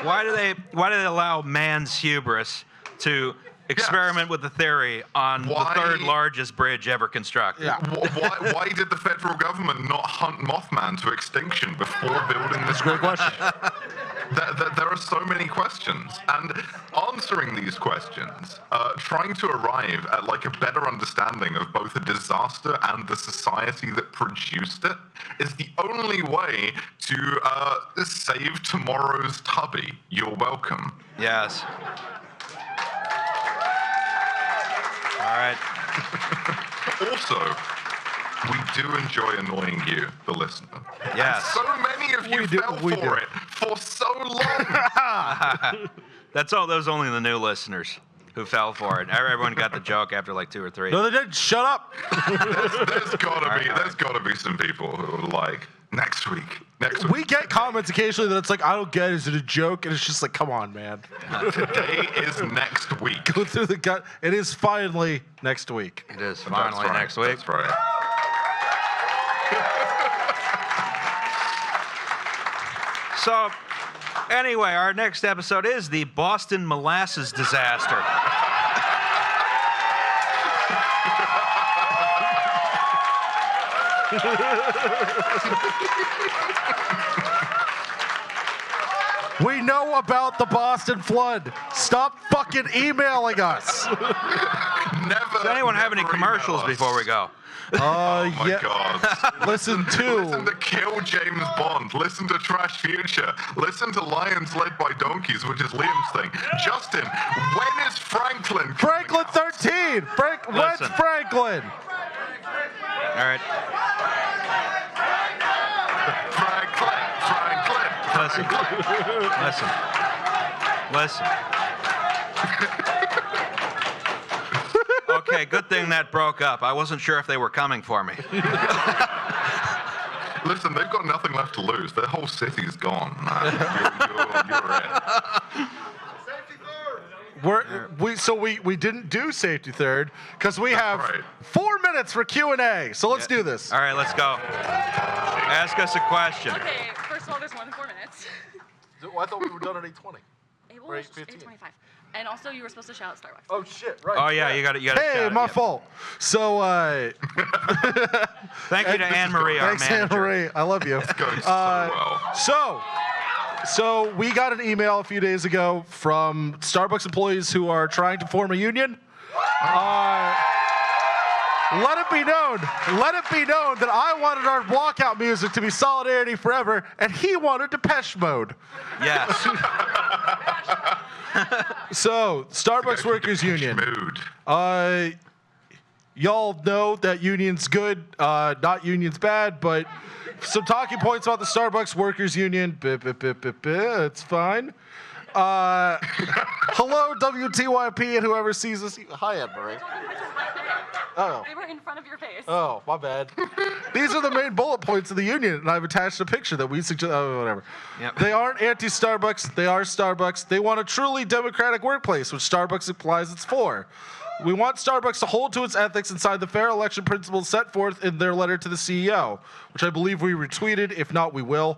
Why do they allow man's hubris to experiment with the theory on the third largest bridge ever constructed? Yeah. Why did the federal government not hunt Mothman to extinction before building this Great question. There are so many questions, and answering these questions, trying to arrive at, like, a better understanding of both the disaster and the society that produced it is the only way to save tomorrow's Tubby. You're welcome. Yes. All right. Also, we do enjoy annoying you, the listener. Yes. So many of you fell for it for so long. That's all. Those only the new listeners who fell for it. Everyone got the joke after like 2 or 3. No, they didn't. Shut up. There's gotta be some people who are like, next week. We get comments occasionally that it's like, I don't get it. Is it a joke? And it's just like, come on, man. Today is next week. Go through the gut. It is finally next week. It is That's finally right, next week. That's right. So, anyway, our next episode is the Boston molasses disaster. We know about the Boston flood. Stop fucking emailing us. Does anyone have any never commercials email us. before we go? Oh my God. Listen to. Listen to Kill James Bond. Listen to Trash Future. Listen to Lions Led by Donkeys, which is Liam's thing. Justin, when is Franklin coming Franklin out? 13. When's Listen. Franklin? All right. Listen. Okay, good thing that broke up. I wasn't sure if they were coming for me. Listen, they've got nothing left to lose. Their whole city's gone, man. You're it. We didn't do safety third because we have right. 4 minutes for Q&A. So let's do this. All right, let's go. Ask us a question. Okay, first of all, there's more than 4 minutes. I thought we were done at 8:20. Well, it's 8:25. And also, you were supposed to shout at Starbucks. Oh shit! Right. Oh yeah, you got to. Hey, my fault. So, Thank you to Anne Marie, our thanks, manager. Anne Marie. I love you. It's going so well. So we got an email a few days ago from Starbucks employees who are trying to form a union. Let it be known that I wanted our walkout music to be Solidarity Forever, and he wanted Depeche Mode. Yes. So, Starbucks Workers Union. Mood. Y'all know that union's good, not union's bad, but some talking points about the Starbucks Workers Union. It's fine. Hello, WTYP, and whoever sees this. Hi, Anne Marie. Oh. They were in front of your face. Oh, my bad. These are the main bullet points of the union, and I've attached a picture that we suggest. Oh, whatever. Yep. They aren't anti-Starbucks. They are Starbucks. They want a truly democratic workplace, which Starbucks implies it's for. We want Starbucks to hold to its ethics and sign the fair election principles set forth in their letter to the CEO, which I believe we retweeted. If not, we will.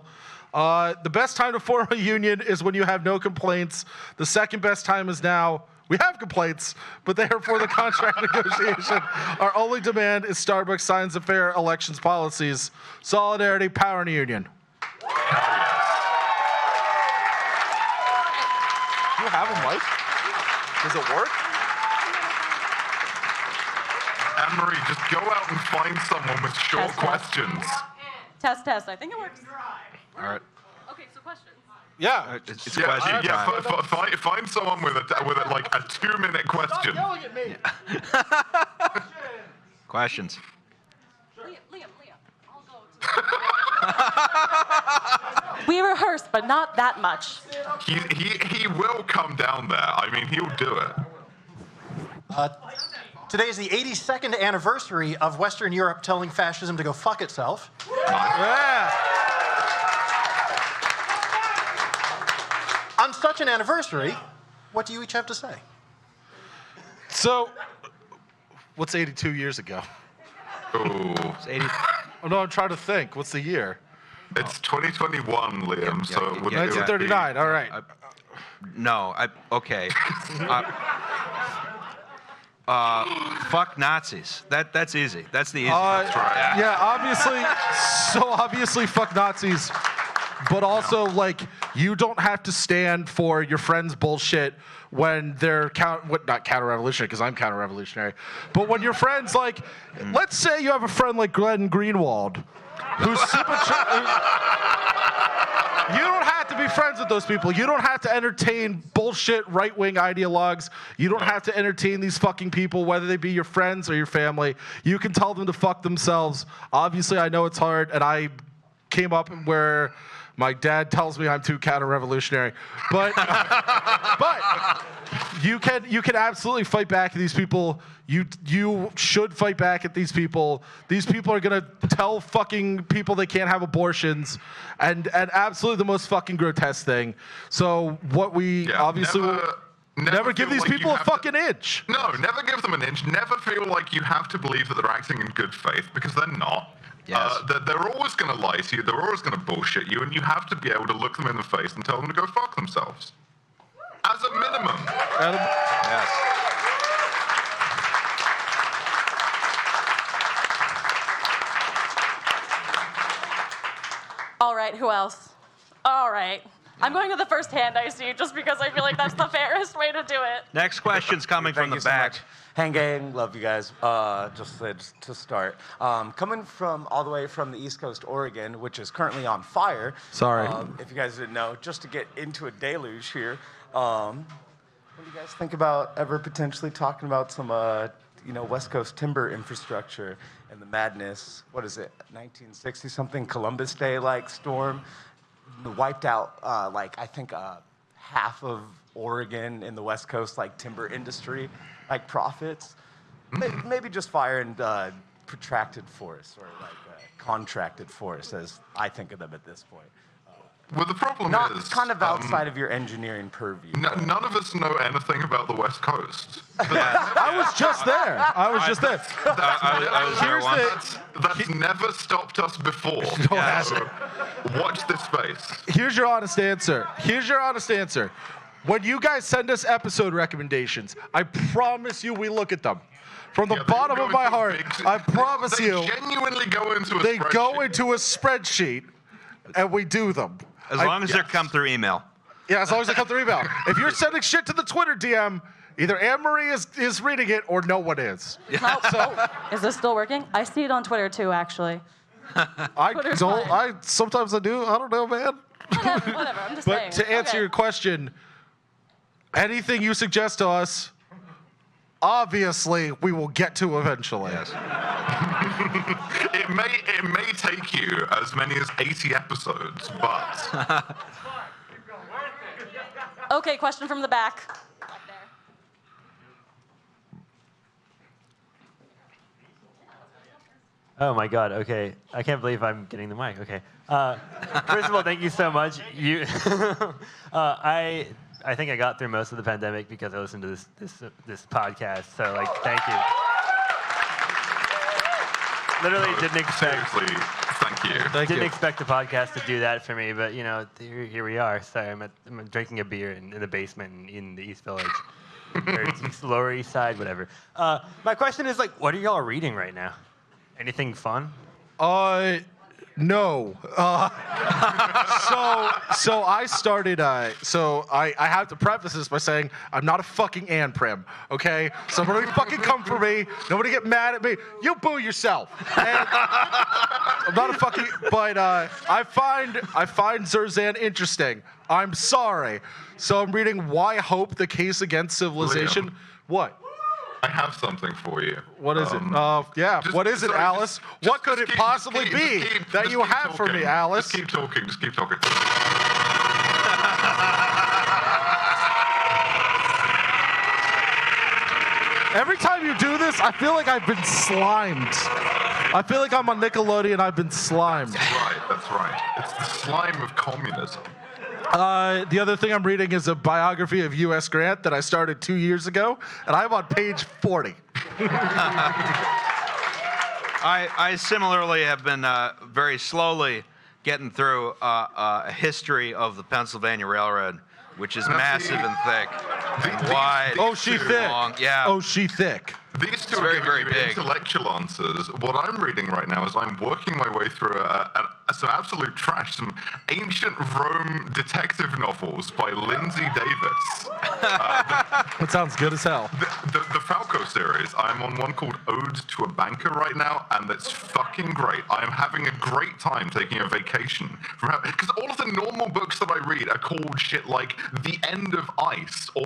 The best time to form a union is when you have no complaints. The second best time is now. We have complaints, but they are for the contract negotiation. Our only demand is Starbucks signs the fair elections policies. Solidarity, power, and union. Do you have a mic? Does it work? Anne-Marie, just go out and find someone with short questions. Test. I think it works. All right. Okay, so questions. Yeah. It's question time. Find someone with a like a 2-minute question. Yelling at me. Questions. Liam, I'll go. We rehearsed, but not that much. He will come down there. I mean, he'll do it. Today is the 82nd anniversary of Western Europe telling fascism to go fuck itself. Yeah. On such an anniversary, what do you each have to say? So, what's 82 years ago? Ooh. It's 80. Oh, no, I'm trying to think. What's the year? It's 2021, Liam, so it would yeah, 1939. All right. Okay. Fuck Nazis. That's easy. That's the easy. That's right. Yeah, obviously, fuck Nazis. But also, like, you don't have to stand for your friend's bullshit when they're not counter-revolutionary, because I'm counter-revolutionary. But when your friend's like, let's say you have a friend like Glenn Greenwald, who's super. You don't have to be friends with those people. You don't have to entertain bullshit right-wing ideologues. You don't have to entertain these fucking people, whether they be your friends or your family. You can tell them to fuck themselves. Obviously, I know it's hard, and I came up where my dad tells me I'm too counter-revolutionary, but you can absolutely fight back at these people. You should fight back at these people. These people are gonna tell fucking people they can't have abortions, and absolutely the most fucking grotesque thing. So what we obviously never give these people a fucking inch. No, never give them an inch. Never feel like you have to believe that they're acting in good faith, because they're not. Yes. They're always going to lie to you. They're always going to bullshit you, and you have to be able to look them in the face and tell them to go fuck themselves. As a minimum. Yes. All right, who else? All right. I'm going to the first hand I see just because I feel like that's the fairest way to do it. Next question's coming from Thank the you so back. much. Hang gang, love you guys. Just to start, coming from all the way from the East Coast, Oregon, which is currently on fire. Sorry. If you guys didn't know, just to get into a deluge here. What do you guys think about ever potentially talking about some, West Coast timber infrastructure and the madness? What is it, 1960 something Columbus Day like storm, wiped out I think half of Oregon in the West Coast timber industry profits. Maybe just fire and protracted forests or contracted forests as I think of them at this point. Well, the problem Not is kind of outside of your engineering purview. none of us know anything about the West Coast. I was just there. I was just there. I was there Here's once. That's never stopped us before. Yeah. So, watch this space. Here's your honest answer. When you guys send us episode recommendations, I promise you we look at them. From the Yeah, they bottom go of my into a heart, big- I promise they you, genuinely go into a they go spreadsheet. into a spreadsheet and we do them. As long as they come through email. Yeah, as long as they come through email. If you're sending shit to the Twitter DM, either Anne-Marie is reading it or no one is. Is this still working? I see it on Twitter too, actually. Twitter's fine. Sometimes I do. I don't know, man. Whatever, I'm just saying. But to answer Okay. your question, anything you suggest to us, obviously we will get to eventually. Yes. It may take you as many as 80 episodes, but Okay, question from the back. Back there. Oh my God. Okay, I can't believe I'm getting the mic. Okay. First of all, thank you so much. You, I think I got through most of the pandemic because I listened to this podcast. So thank you. Literally didn't expect. seriously, thank you. Didn't expect the podcast to do that for me, but here we are. Sorry, I'm drinking a beer in the basement in the East Village, or Lower East Side, whatever. My question is what are y'all reading right now? Anything fun? No. So I started. So I have to preface this by saying I'm not a fucking Ann Prim. Okay. So nobody fucking come for me. Nobody get mad at me. You boo yourself. And I'm not a fucking. But I find Zerzan interesting. I'm sorry. So I'm reading Why Hope: The Case Against Civilization. Liam. What? I have something for you. What is it? Yeah. just- What is it, sorry, Alice? just- What could just it keep- possibly just be keep- that just you keep have for me, talking. Alice? Just keep talking. Just keep talking. Every time you do this, I feel like I've been slimed. I feel like I'm on Nickelodeon. I've been slimed. That's right. It's the slime of communism. The other thing I'm reading is a biography of U.S. Grant that I started 2 years ago, and I'm on page 40. I similarly have been very slowly getting through a history of the Pennsylvania Railroad, which is massive and thick and wide. Oh, she thick. long. Yeah. Oh, she thick. These two It's are very, giving very you big. intellectual answers. What I'm reading right now is I'm working my way through some absolute trash, some ancient Rome detective novels by Lindsay Davis. That sounds good as hell. The Falco series, I'm on one called Ode to a Banker right now, and it's fucking great. I'm having a great time taking a vacation. Because all of the normal books that I read are called shit like The End of Ice, or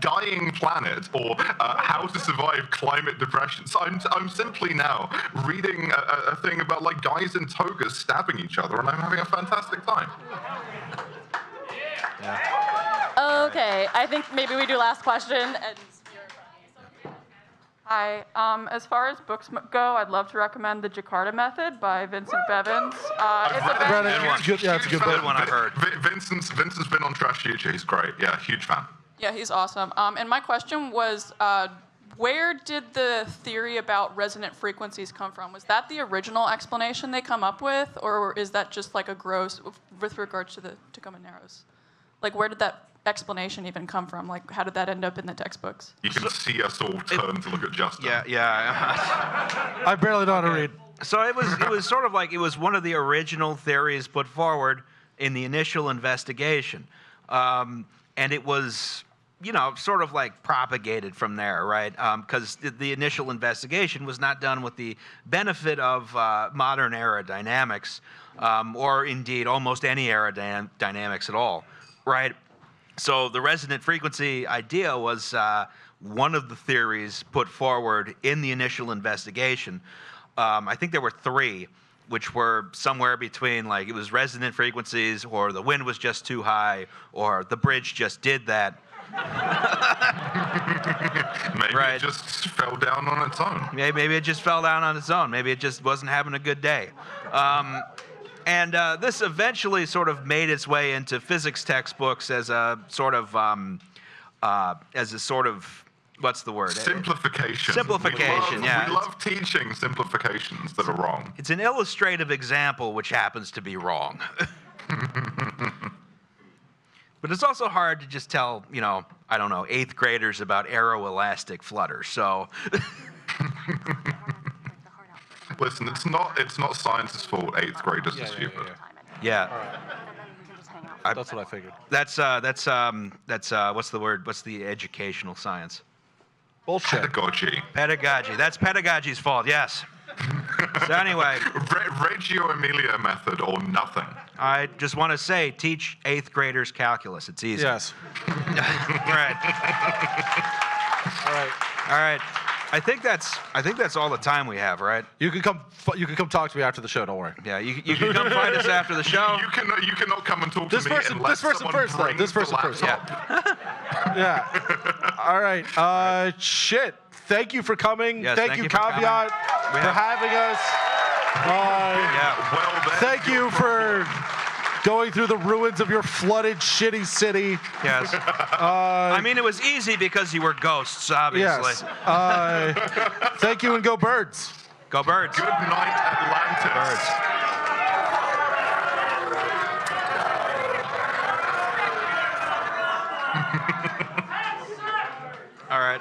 Dying Planet, or How to Survive Climate Depression. So I'm simply now reading a thing about guys in togas stabbing each other, and I'm having a fantastic time. Okay, I think maybe we do last question. And Hi. As far as books go, I'd love to recommend The Jakarta Method by Vincent Bevins. It's a Read it. very, It's good. Yeah, it's a good Good book. one I've heard. Vincent's been on Trash Future. He's great. Yeah, huge fan. yeah, he's awesome. And my question was, where did the theory about resonant frequencies come from? Was that the original explanation they come up with, or is that just a gross with regards to the Tacoma Narrows? Where did that explanation even come from? How did that end up in the textbooks? You can see us all turn to look at Justin. Yeah. I barely know how to read. So it was sort of it was one of the original theories put forward in the initial investigation. And it was, sort of like propagated from there, right? Because the initial investigation was not done with the benefit of modern aerodynamics, or indeed almost any aerodynamics at all, right? So the resonant frequency idea was one of the theories put forward in the initial investigation. I think there were 3, which were somewhere between, like, it was resonant frequencies, or the wind was just too high, or the bridge just did that. Maybe Right. it just fell down on its own. Maybe it just fell down on its own. Maybe it just wasn't having a good day. And this eventually sort of made its way into physics textbooks as a sort of, what's the word? Simplification. Simplification, yeah. We love teaching simplifications that are wrong. It's an illustrative example which happens to be wrong. But it's also hard to just tell, 8th graders about aeroelastic flutter. So Listen, it's not science's fault 8th graders are stupid. yeah. That's what I figured. That's what's the word? What's the educational science? Bullshit. Pedagogy. Pedagogy. That's pedagogy's fault. Yes. So anyway, Reggio Emilia method or nothing. I just want to say, teach 8th graders calculus. It's easy. Yes. Right. All right. All right. I think that's all the time we have, right? You can come talk to me after the show. Don't worry. Yeah, you can come find us after the show. You cannot come and talk This to me person unless first, someone though. brings This person the first. laptop. Yeah. All right. Shit. Thank you for coming. Yes, thank you, for coming. Caveat, for having us. Yeah. Well, then, Thank you for going through the ruins of your flooded, shitty city. Yes. I mean, it was easy because you were ghosts, obviously. Yes. Thank you, and go Birds. Go Birds. Good night, Atlantis. All right.